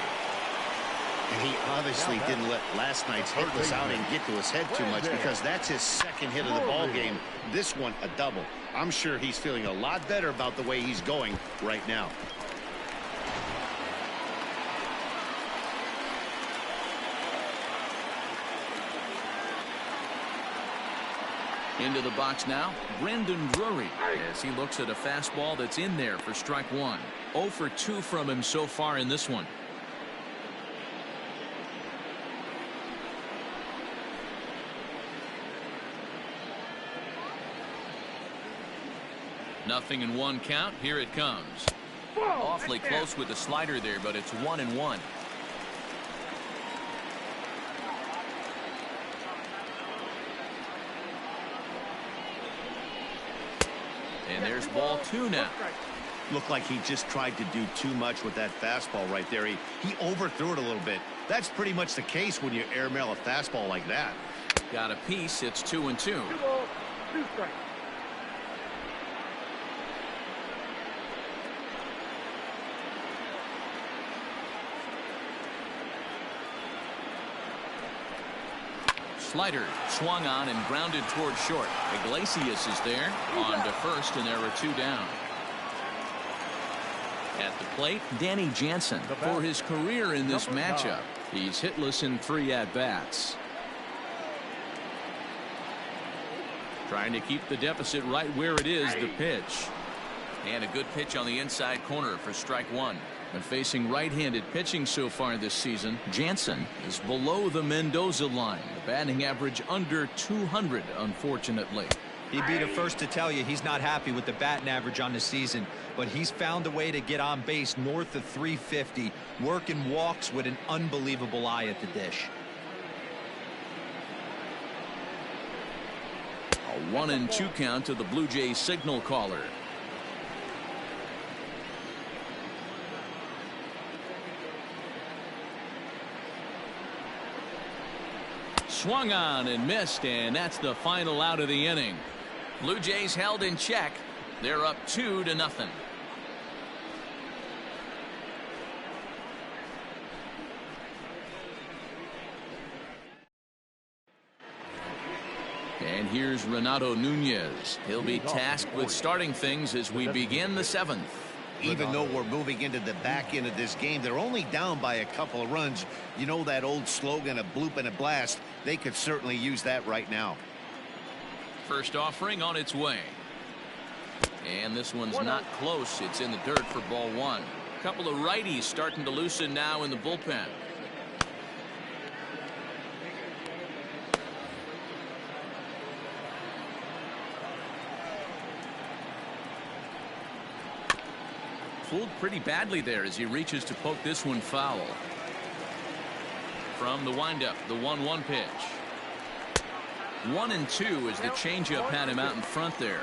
And he obviously didn't let last night's hitless outing get to his head too much, because that's his second hit of the ball game. This one a double. I'm sure he's feeling a lot better about the way he's going right now.
Into the box now, Brendan Drury, as he looks at a fastball that's in there for strike one. 0 for 2 from him so far in this one. Nothing in 1 count. Here it comes. Awfully close with the slider there, but it's 1-1. And there's ball 2 now.
Looked like he just tried to do too much with that fastball right there. He overthrew it a little bit. That's pretty much the case when you airmail a fastball like that.
Got a piece. It's 2-2.
2 balls, 2 strikes.
Slider swung on and grounded toward short. Iglesias is there on to first, and there are 2 down. At the plate, Danny Jansen. For his career in this matchup, he's hitless in 3 at-bats. Trying to keep the deficit right where it is. The pitch. And a good pitch on the inside corner for strike 1. And facing right-handed pitching so far this season, Jansen is below the Mendoza line. The batting average under 200, unfortunately.
He'd be the first to tell you he's not happy with the batting average on the season, but he's found a way to get on base north of 350, working walks with an unbelievable eye at the dish.
A 1-2 count to the Blue Jays signal caller. Swung on and missed, and that's the final out of the inning. Blue Jays held in check. They're up 2-0. And here's Renato Nunez. He'll be tasked with starting things as we begin the 7th.
Even though we're moving into the back end of this game, they're only down by a couple of runs. You know that old slogan, a bloop and a blast? They could certainly use that right now.
First offering on its way. And this one's not close. It's in the dirt for ball 1. A couple of righties starting to loosen now in the bullpen. Fooled pretty badly there as he reaches to poke this one foul. From the windup, the 1-1 pitch. 1-2 as the changeup had him out in front there.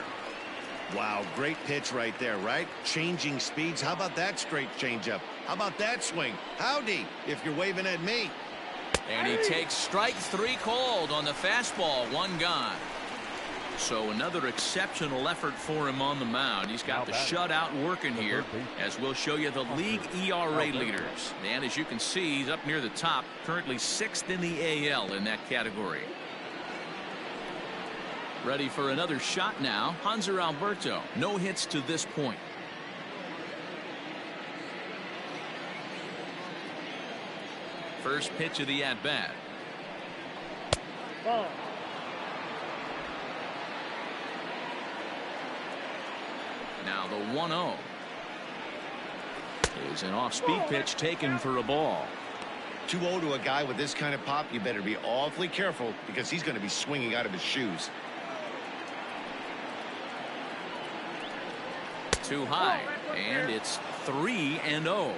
Wow, great pitch right there, right? Changing speeds. How about that straight changeup? How about that swing? Howdy, if you're waving at me.
And he takes strike 3 called on the fastball. 1 gone. So another exceptional effort for him on the mound. He's got the shutout working here, as we'll show you the league ERA leaders. And as you can see, he's up near the top, currently 6th in the AL in that category. Ready for another shot now. Hanser Alberto. No hits to this point. First pitch of the at-bat.
Ball.
Now the 1-0 is an off-speed pitch taken for a ball.
2-0 to a guy with this kind of pop, you better be awfully careful, because he's going to be swinging out of his shoes.
Too high, and it's 3-0.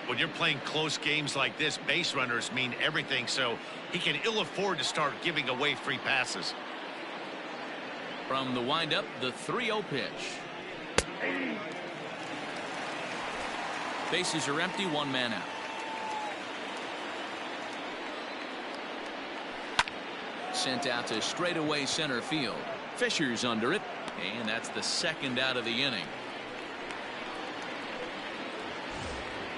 When you're playing close games like this, base runners mean everything, so he can ill afford to start giving away free passes.
From the windup, the 3-0 pitch. Bases are empty, one man out. Sent out to straightaway center field. Fisher's under it, and that's the second out of the inning.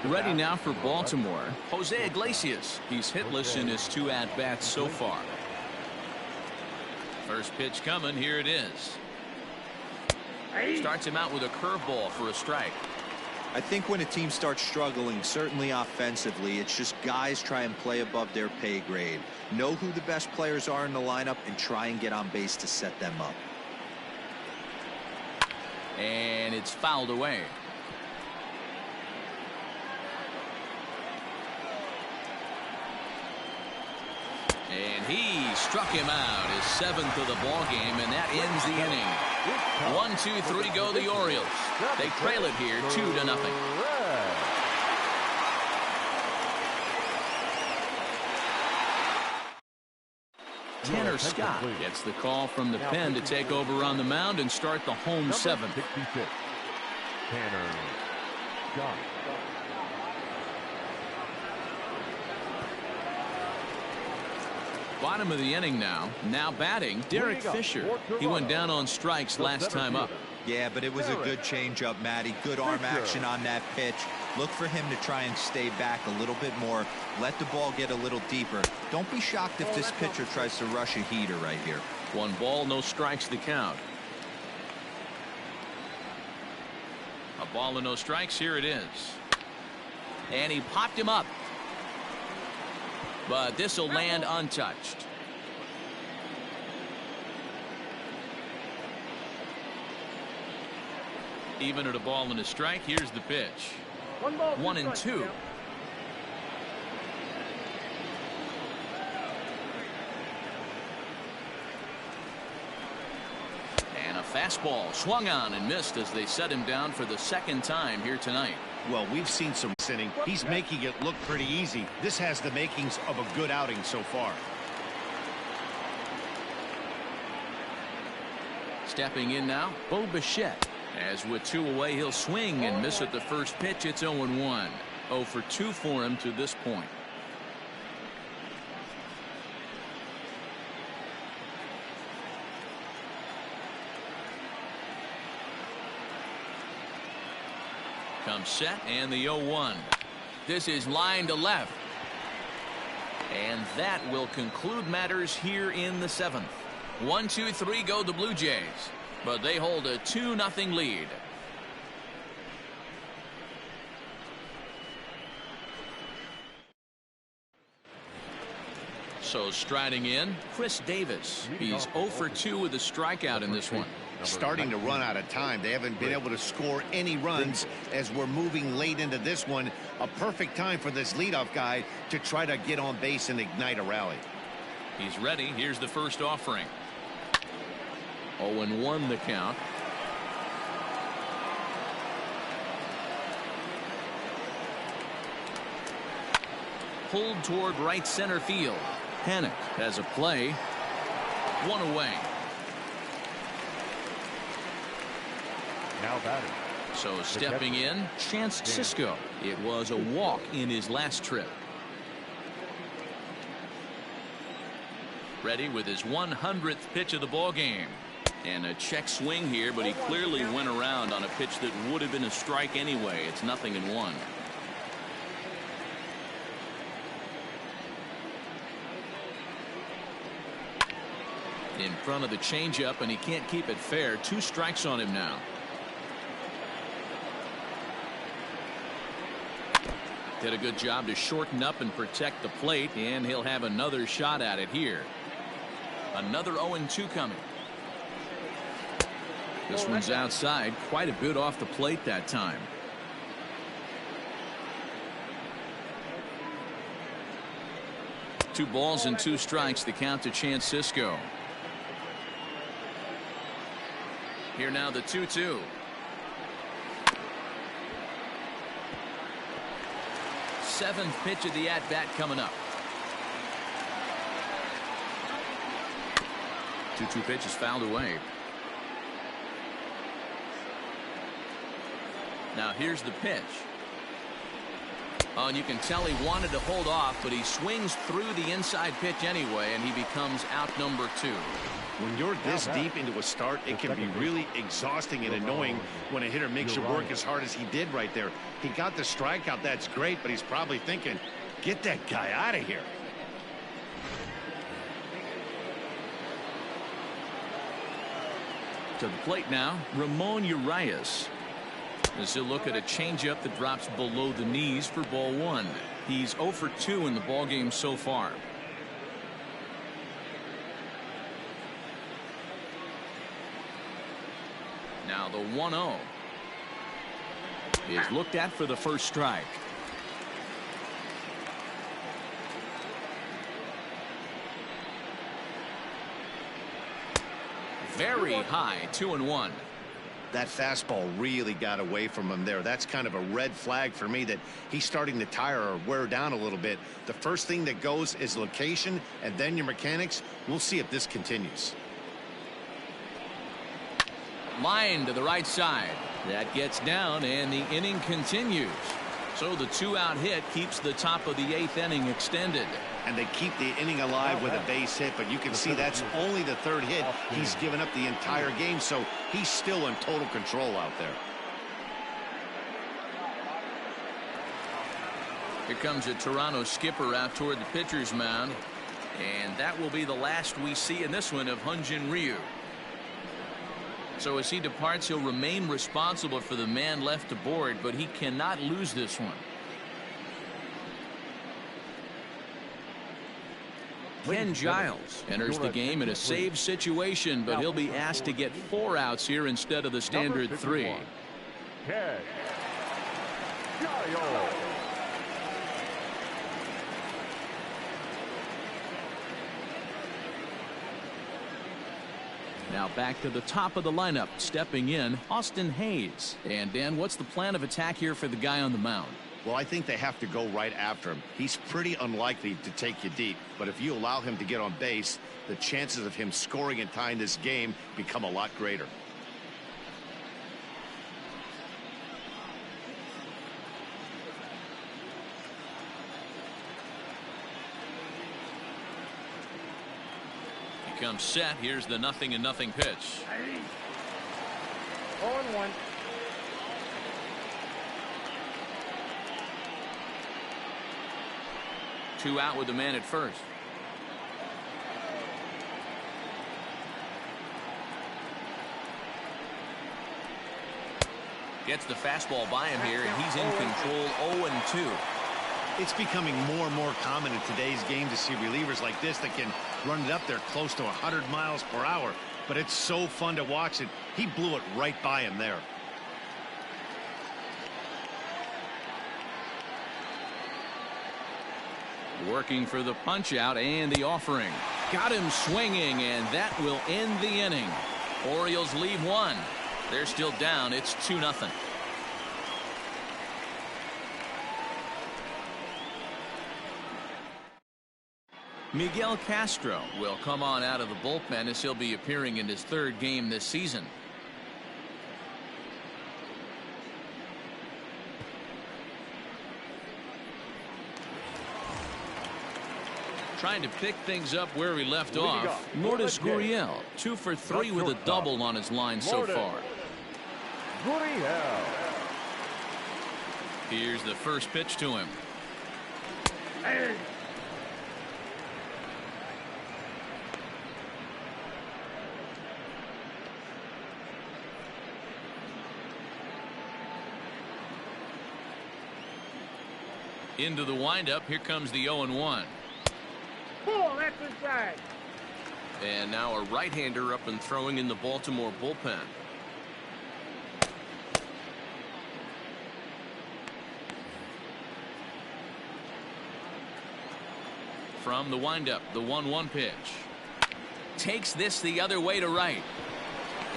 Ready now for Baltimore, Jose Iglesias. He's hitless in his 2 at-bats so far. First pitch coming, here it is. Starts him out with a curveball for a strike.
I think when a team starts struggling, certainly offensively, it's just guys try and play above their pay grade. Know who the best players are in the lineup and try and get on base to set them up.
And it's fouled away. And he struck him out, his 7th of the ball game, and that ends the inning. 1, 2, 3 go the Orioles. They trail it here 2-0. Tanner Scott gets the call from the pen to take over on the mound and start the home 7th.
Tanner Scott.
Bottom of the inning now. Now batting, Derek Fisher. He went down on strikes last time up.
Yeah, but it was a good changeup, Matty. Good arm action on that pitch. Look for him to try and stay back a little bit more. Let the ball get a little deeper. Don't be shocked if this pitcher tries to rush a heater right here.
1 ball, no strikes the count. A ball and no strikes. Here it is. And he popped him up. But this will land untouched. Even at a ball and a strike, here's the pitch. 1-2. And a fastball swung on and missed as they set him down for the 2nd time here tonight.
Well, we've seen some inning. He's making it look pretty easy. This has the makings of a good outing so far.
Stepping in now, Bo Bichette. As with 2 away, he'll swing and miss at the first pitch. It's 0-1. 0 for 2 for him to this point. Comes set and the 0-1. This is line to left. And that will conclude matters here in the 7th. 1, 2, 3 go the Blue Jays. But they hold a 2-0 lead. So striding in, Chris Davis. He's 0 for 2 with a strikeout in this one.
Starting to run out of time. They haven't been able to score any runs as we're moving late into this one. A perfect time for this leadoff guy to try to get on base and ignite a rally.
He's ready. Here's the first offering. 0-1 the count. Pulled toward right center field. Panic has a play. 1 away.
Now batting.
So stepping in, Chance Sisco. It was a walk in his last trip. Ready with his 100th pitch of the ball game. And a check swing here, but he clearly went around on a pitch that would have been a strike anyway. It's 0-1. In front of the changeup, and he can't keep it fair. 2 strikes on him now. Did a good job to shorten up and protect the plate, and he'll have another shot at it here. Another 0-2 coming. This one's outside, quite a bit off the plate that time. Two balls and 2 strikes, the count to Chance Sisco. Here now the 2-2. seventh pitch of the at-bat coming up. 2-2 pitch is fouled away. Now here's the pitch. Oh, and you can tell he wanted to hold off, but he swings through the inside pitch anyway, and he becomes out number 2.
When you're this deep into a start, it can be really exhausting and annoying when a hitter makes you work as hard as he did right there. He got the strikeout, that's great, but he's probably thinking, get that guy out of here.
To the plate now, Ramon Urias. As he'll look at a changeup that drops below the knees for ball 1. He's 0 for 2 in the ballgame so far. Now the 1-0 is looked at for the first strike. Very high, 2-1.
That fastball really got away from him there. That's kind of a red flag for me that he's starting to tire or wear down a little bit. The first thing that goes is location and then your mechanics. We'll see if this continues.
Line to the right side. That gets down and the inning continues. So the 2-out hit keeps the top of the 8th inning extended.
And they keep the inning alive with a base hit, but you can see that's only the 3rd hit. He's given up the entire game, so he's still in total control out there.
Here comes a Toronto skipper out toward the pitcher's mound, and that will be the last we see in this one of Hyun-Jin Ryu. So as he departs, he'll remain responsible for the man left aboard, but he cannot lose this one. Ken Giles enters the game in a save situation, but he'll be asked to get 4 outs here instead of the standard 3.
Ken Giles.
Now back to the top of the lineup, stepping in, Austin Hayes. And Dan, what's the plan of attack here for the guy on the mound?
Well, I think they have to go right after him. He's pretty unlikely to take you deep, but if you allow him to get on base, the chances of him scoring and tying this game become a lot greater.
He comes set. Here's the 0-0 pitch.
0-1.
Two out with the man at first. Gets the fastball by him here, and he's in control. 0-2.
It's becoming more and more common in today's game to see relievers like this that can run it up there close to 100 miles per hour. But it's so fun to watch it. He blew it right by him there.
Working for the punch out and the offering. Got him swinging, and that will end the inning. Orioles leave one. They're still down. It's 2-0. Miguel Castro will come on out of the bullpen as he'll be appearing in his 3rd game this season. Trying to pick things up where we left off. Lourdes Gurriel, 2 for 3 with a double on his line so far.
Gurriel.
Here's the first pitch to him.
Hey.
Into the windup. Here comes the 0-1.
Pull, that's inside.
And now a right-hander up and throwing in the Baltimore bullpen. From the windup, the 1-1 pitch. Takes this the other way to right.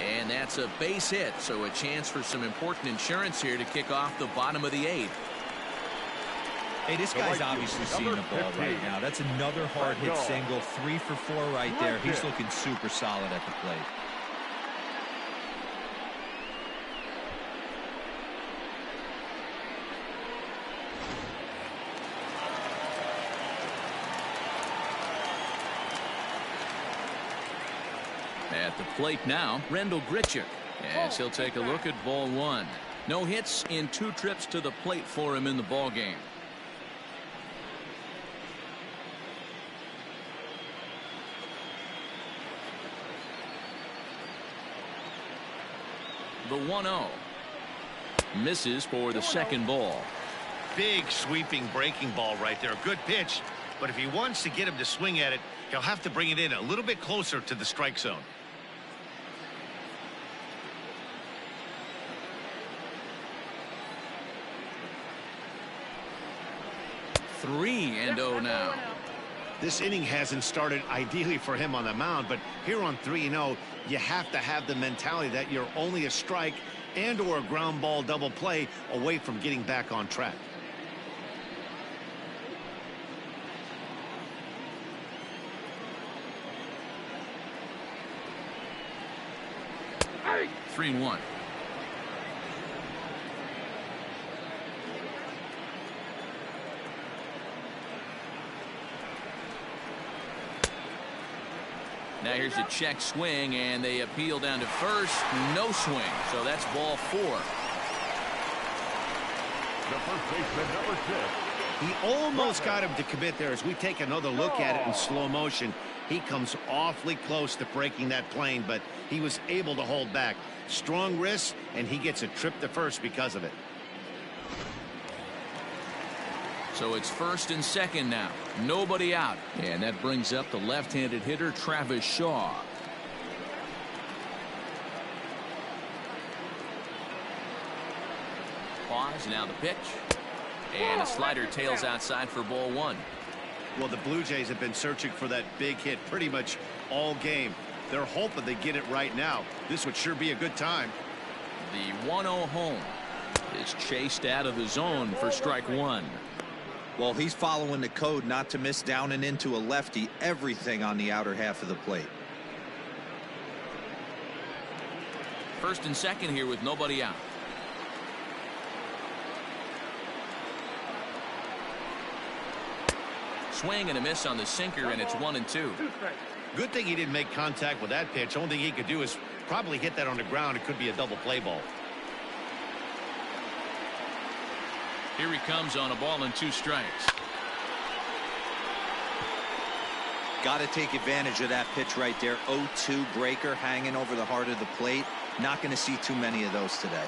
And that's a base hit, so a chance for some important insurance here to kick off the bottom of the 8th.
Hey, this guy's obviously seeing the ball right now. That's another hard hit single. 3 for 4 right there. He's looking super solid at the plate.
At the plate now, Rendell Grichuk, as he'll take a look at ball 1. No hits in 2 trips to the plate for him in the ball game. The 1-0 misses for the second ball.
Big sweeping breaking ball right there. Good pitch, but if he wants to get him to swing at it, he'll have to bring it in a little bit closer to the strike zone.
Three and 0 now.
This inning hasn't started ideally for him on the mound, but here on 3-0, you have to have the mentality that you're only a strike and or a ground ball double play away from getting back on track.
Hey. 3-1. Now here's a check swing, and they appeal down to first. No swing, so that's ball 4.
The first baseman, number 6.
He almost got him to commit there. As we take another look at it in slow motion, he comes awfully close to breaking that plane, but he was able to hold back. Strong wrist, and he gets a trip to first because of it.
So it's first and second now. Nobody out. And that brings up the left-handed hitter, Travis Shaw. Pause, now the pitch. And a slider tails outside for ball 1.
Well, the Blue Jays have been searching for that big hit pretty much all game. They're hoping they get it right now. This would sure be a good time.
The 1-0 home is chased out of the zone for strike 1.
Well, he's following the code not to miss down and into a lefty. Everything on the outer half of the plate.
First and second here with nobody out. Swing and a miss on the sinker, and it's 1-2.
Good thing he didn't make contact with that pitch. Only thing he could do is probably hit that on the ground. It could be a double play ball.
Here he comes on a ball and 2 strikes.
Got to take advantage of that pitch right there. 0-2 breaker hanging over the heart of the plate. Not going to see too many of those today.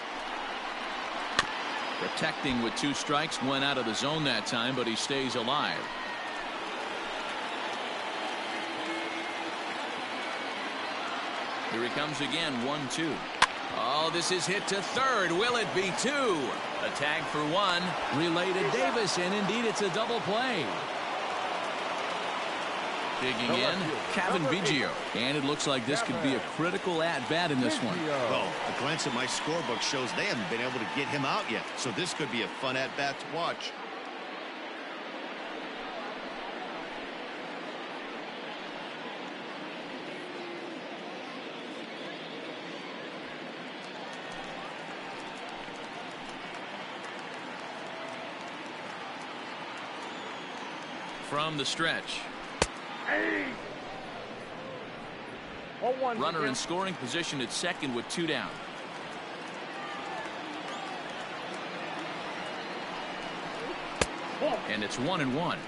Protecting with 2 strikes, went out of the zone that time, but he stays alive. Here he comes again, 1-2. Oh, this is hit to third. Will it be 2? A tag for 1. Relay to Davis, and indeed it's a double play. Digging in, Kevin Biggio. And it looks like this could be a critical at-bat in this one.
Well, a glance at my scorebook shows they haven't been able to get him out yet. So this could be a fun at-bat to watch.
From the stretch.
Hey.
Runner in scoring position at second with 2 down. And it's 1-1.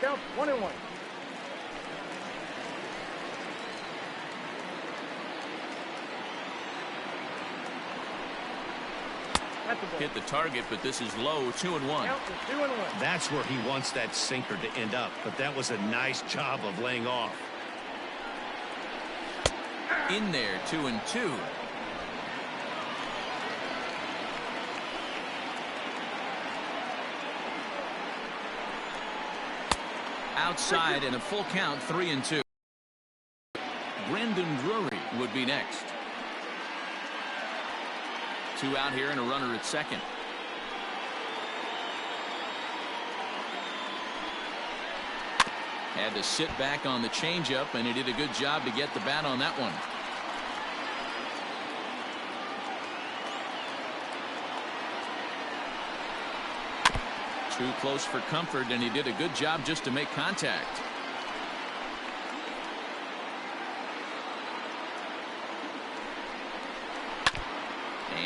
Down 1-1.
Hit the target, but this is low. 2-1.
That's where he wants that sinker to end up, but that was a nice job of laying off.
In there, 2-2. Outside and a full count, 3-2. Brandon Drury would be next. 2 out here and a runner at second. Had to sit back on the changeup, and he did a good job to get the bat on that one. Too close for comfort, and he did a good job just to make contact.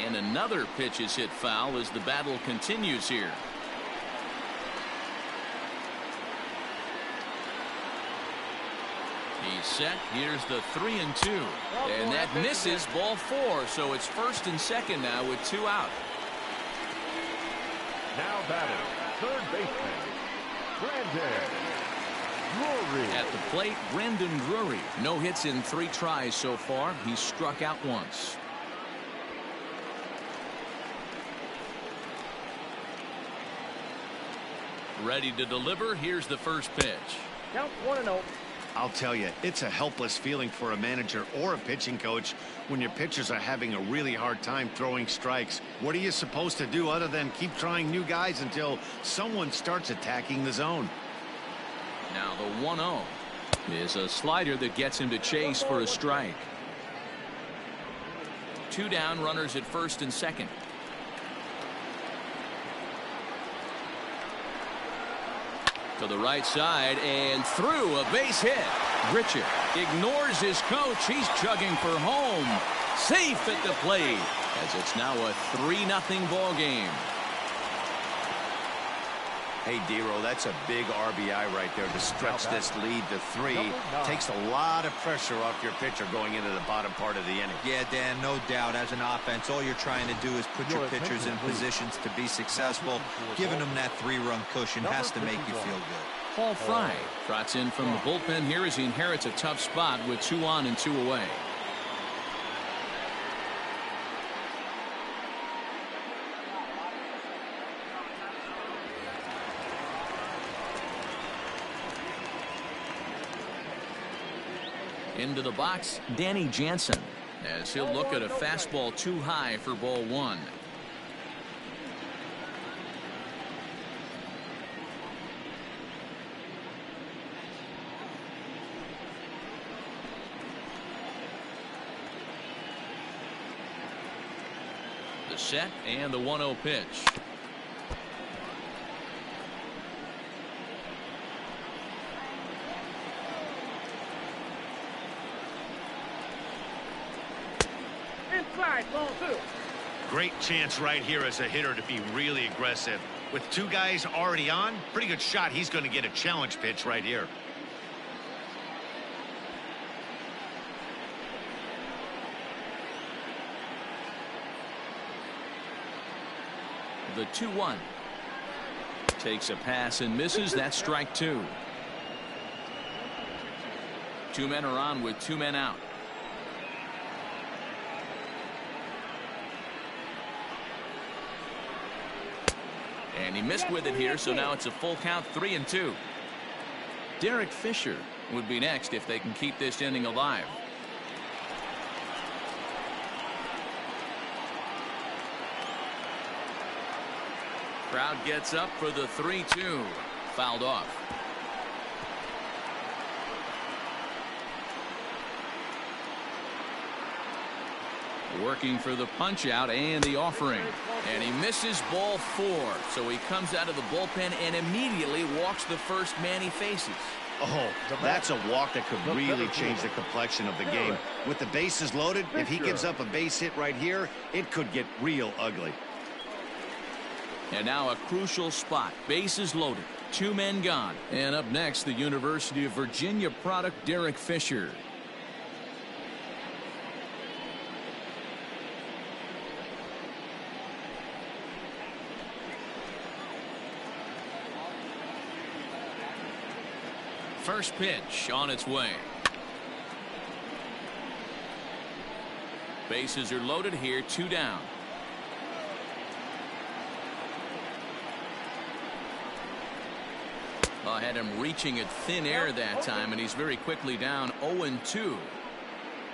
And another pitch is hit foul as the battle continues here. He's set. Here's the 3-2. And that misses, ball 4. So it's first and second now with 2 out.
Now batting, third baseman, Brandon Drury.
At the plate, Brandon Drury. No hits in 3 tries so far. He's struck out once. Ready to deliver. Here's the first pitch.
Count 1-0.
I'll tell you, it's a helpless feeling for a manager or a pitching coach when your pitchers are having a really hard time throwing strikes. What are you supposed to do other than keep trying new guys until someone starts attacking the zone?
Now the 1-0 is a slider that gets him to chase for a strike. 2 down, runners at first and second. To the right side and through, a base hit. Richard ignores his coach. He's chugging for home. Safe at the plate as it's now a 3-0 ball game.
Hey, Dero, that's a big RBI right there to stretch this lead to 3. Takes a lot of pressure off your pitcher going into the bottom part of the inning.
Yeah, Dan, no doubt. As an offense, all you're trying to do is put your pitchers in positions to be successful. Giving them that 3-run cushion has to make you feel good.
Paul Fry trots in from the bullpen here as he inherits a tough spot with 2 on and 2 away. Into the box, Danny Jansen, as he'll look at a fastball too high for ball 1. The set and the 1-0 pitch.
Inside, ball 2.
Great chance right here as a hitter to be really aggressive. With 2 guys already on, pretty good shot he's going to get a challenge pitch right here.
The 2-1 takes a pass and misses. That's strike 2. 2 men are on with 2 men out. And he missed with it here, so now it's a full count, 3-2. Derek Fisher would be next if they can keep this inning alive. Crowd gets up for the 3-2. Fouled off. Working for the punch out and the offering. And he misses ball 4. So he comes out of the bullpen and immediately walks the first man he faces.
Oh, that's a walk that could really change the complexion of the game. With the bases loaded, if he gives up a base hit right here, it could get real ugly.
And now a crucial spot. Bases loaded. 2 men gone. And up next, the University of Virginia product, Derek Fisher. First pitch on its way. Bases are loaded here, 2 down. I had him reaching at thin air that time, and he's very quickly down 0-2.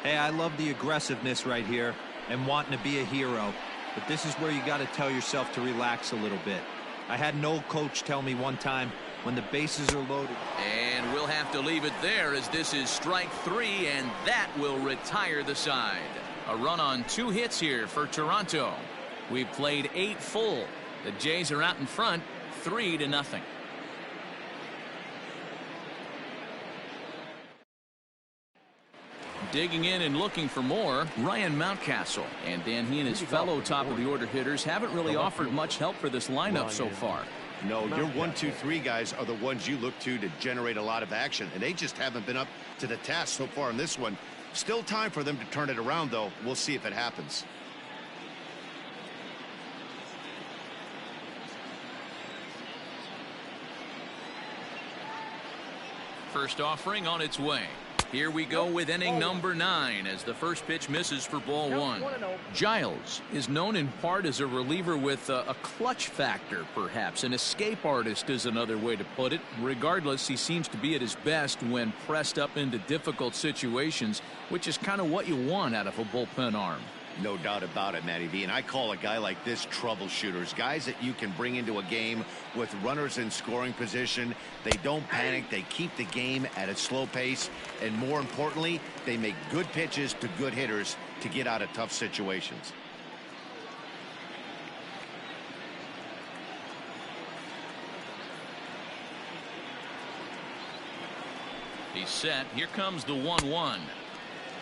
Hey, I love the aggressiveness right here and wanting to be a hero. But this is where you got to tell yourself to relax a little bit. I had an old coach tell me one time, when the bases are loaded.
And we'll have to leave it there as this is strike 3, and that will retire the side. A run on 2 hits here for Toronto. We've played 8 full. The Jays are out in front 3-0. Digging in and looking for more, Ryan Mountcastle. And Dan, he and his fellow top-of-the-order hitters haven't really offered much help for this lineup so far.
No, your 1, 2, 3 guys are the ones you look to generate a lot of action, and they just haven't been up to the task so far in this one. Still time for them to turn it around, though. We'll see if it happens.
First offering on its way. Here we go with inning number 9 as the first pitch misses for ball 1. Giles is known in part as a reliever with a clutch factor, perhaps. An escape artist is another way to put it. Regardless, he seems to be at his best when pressed up into difficult situations, which is kind of what you want out of a bullpen arm.
No doubt about it, Matty V. And I call a guy like this troubleshooters. Guys that you can bring into a game with runners in scoring position. They don't panic. They keep the game at a slow pace. And more importantly, they make good pitches to good hitters to get out of tough situations.
He's set. Here comes the 1-1.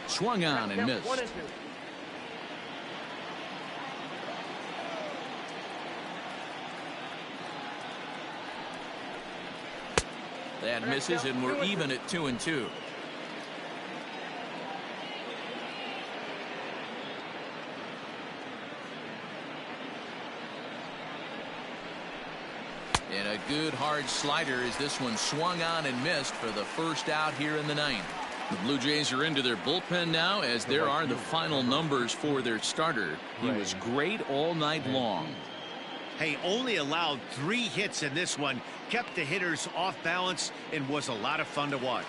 Swung on and missed. That misses, and we're even at 2-2. And a good hard slider as this one swung on and missed for the first out here in the 9th. The Blue Jays are into their bullpen now as there are the final numbers for their starter. He was great all night long.
Hey, only allowed 3 hits in this one, kept the hitters off balance, and was a lot of fun to watch.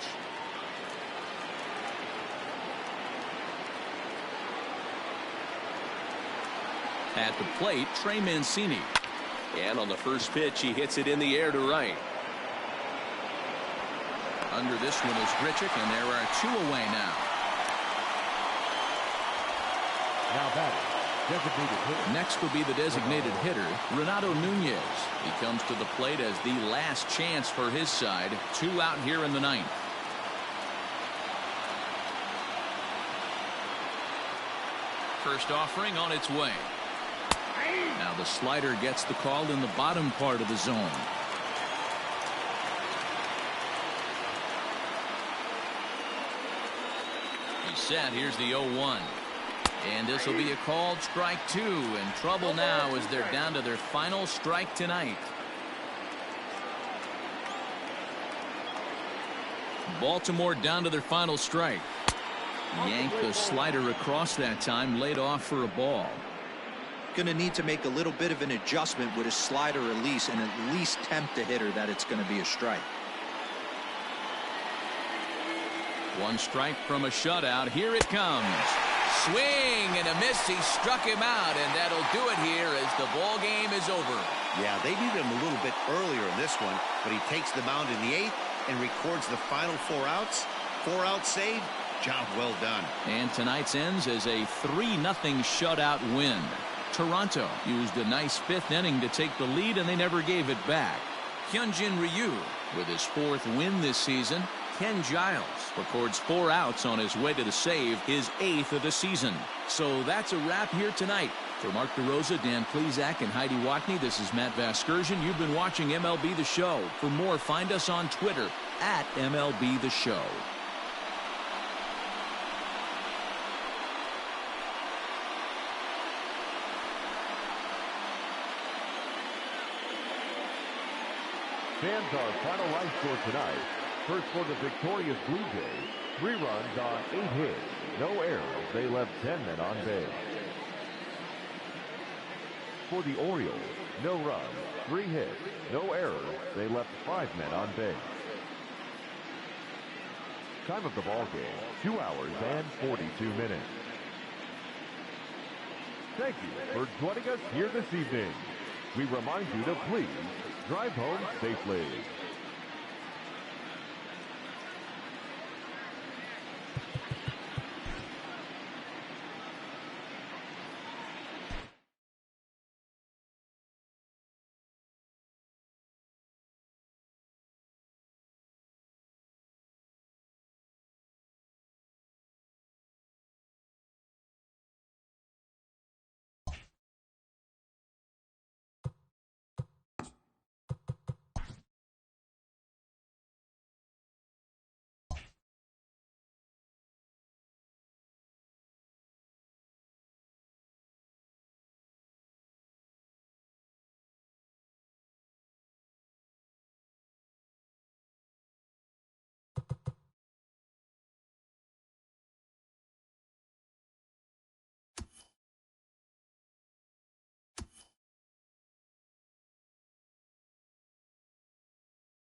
At the plate, Trey Mancini. And on the first pitch, he hits it in the air to right. Under this one is Grichuk, and there are 2 away now.
Now batting.
Next will be the designated hitter, Renato Nunez. He comes to the plate as the last chance for his side. 2 out here in the 9th. First offering on its way. Now the slider gets the call in the bottom part of the zone. He's set. Here's the 0-1. And this will be a called strike 2. In trouble now as they're down to their final strike tonight. Baltimore down to their final strike. Yanked the slider across that time, laid off for a ball.
Going to need to make a little bit of an adjustment with his slider release and at least tempt the hitter that it's going to be a strike.
1 strike from a shutout. Here it comes. Swing and a miss. He struck him out, and that'll do it here as the ball game is over.
Yeah, they needed him a little bit earlier in this one, but he takes the mound in the 8th and records the final 4 outs. 4 out save. Job well done.
And tonight's ends as a 3-0 shutout win. Toronto used a nice 5th inning to take the lead, and they never gave it back. Hyunjin Ryu with his 4th win this season. Ken Giles records 4 outs on his way to the save, his 8th of the season. So that's a wrap here tonight. For Mark DeRosa, Dan Plesac, and Heidi Watney, this is Matt Vasgersian. You've been watching MLB The Show. For more, find us on Twitter at MLB The Show.
Fans, our final line score tonight. First for the victorious Blue Jays, 3 runs on 8 hits, no errors. They left 10 men on base. For the Orioles, no runs, 3 hits, no errors. They left 5 men on base. Time of the ball game, 2 hours and 42 minutes. Thank you for joining us here this evening. We remind you to please drive home safely.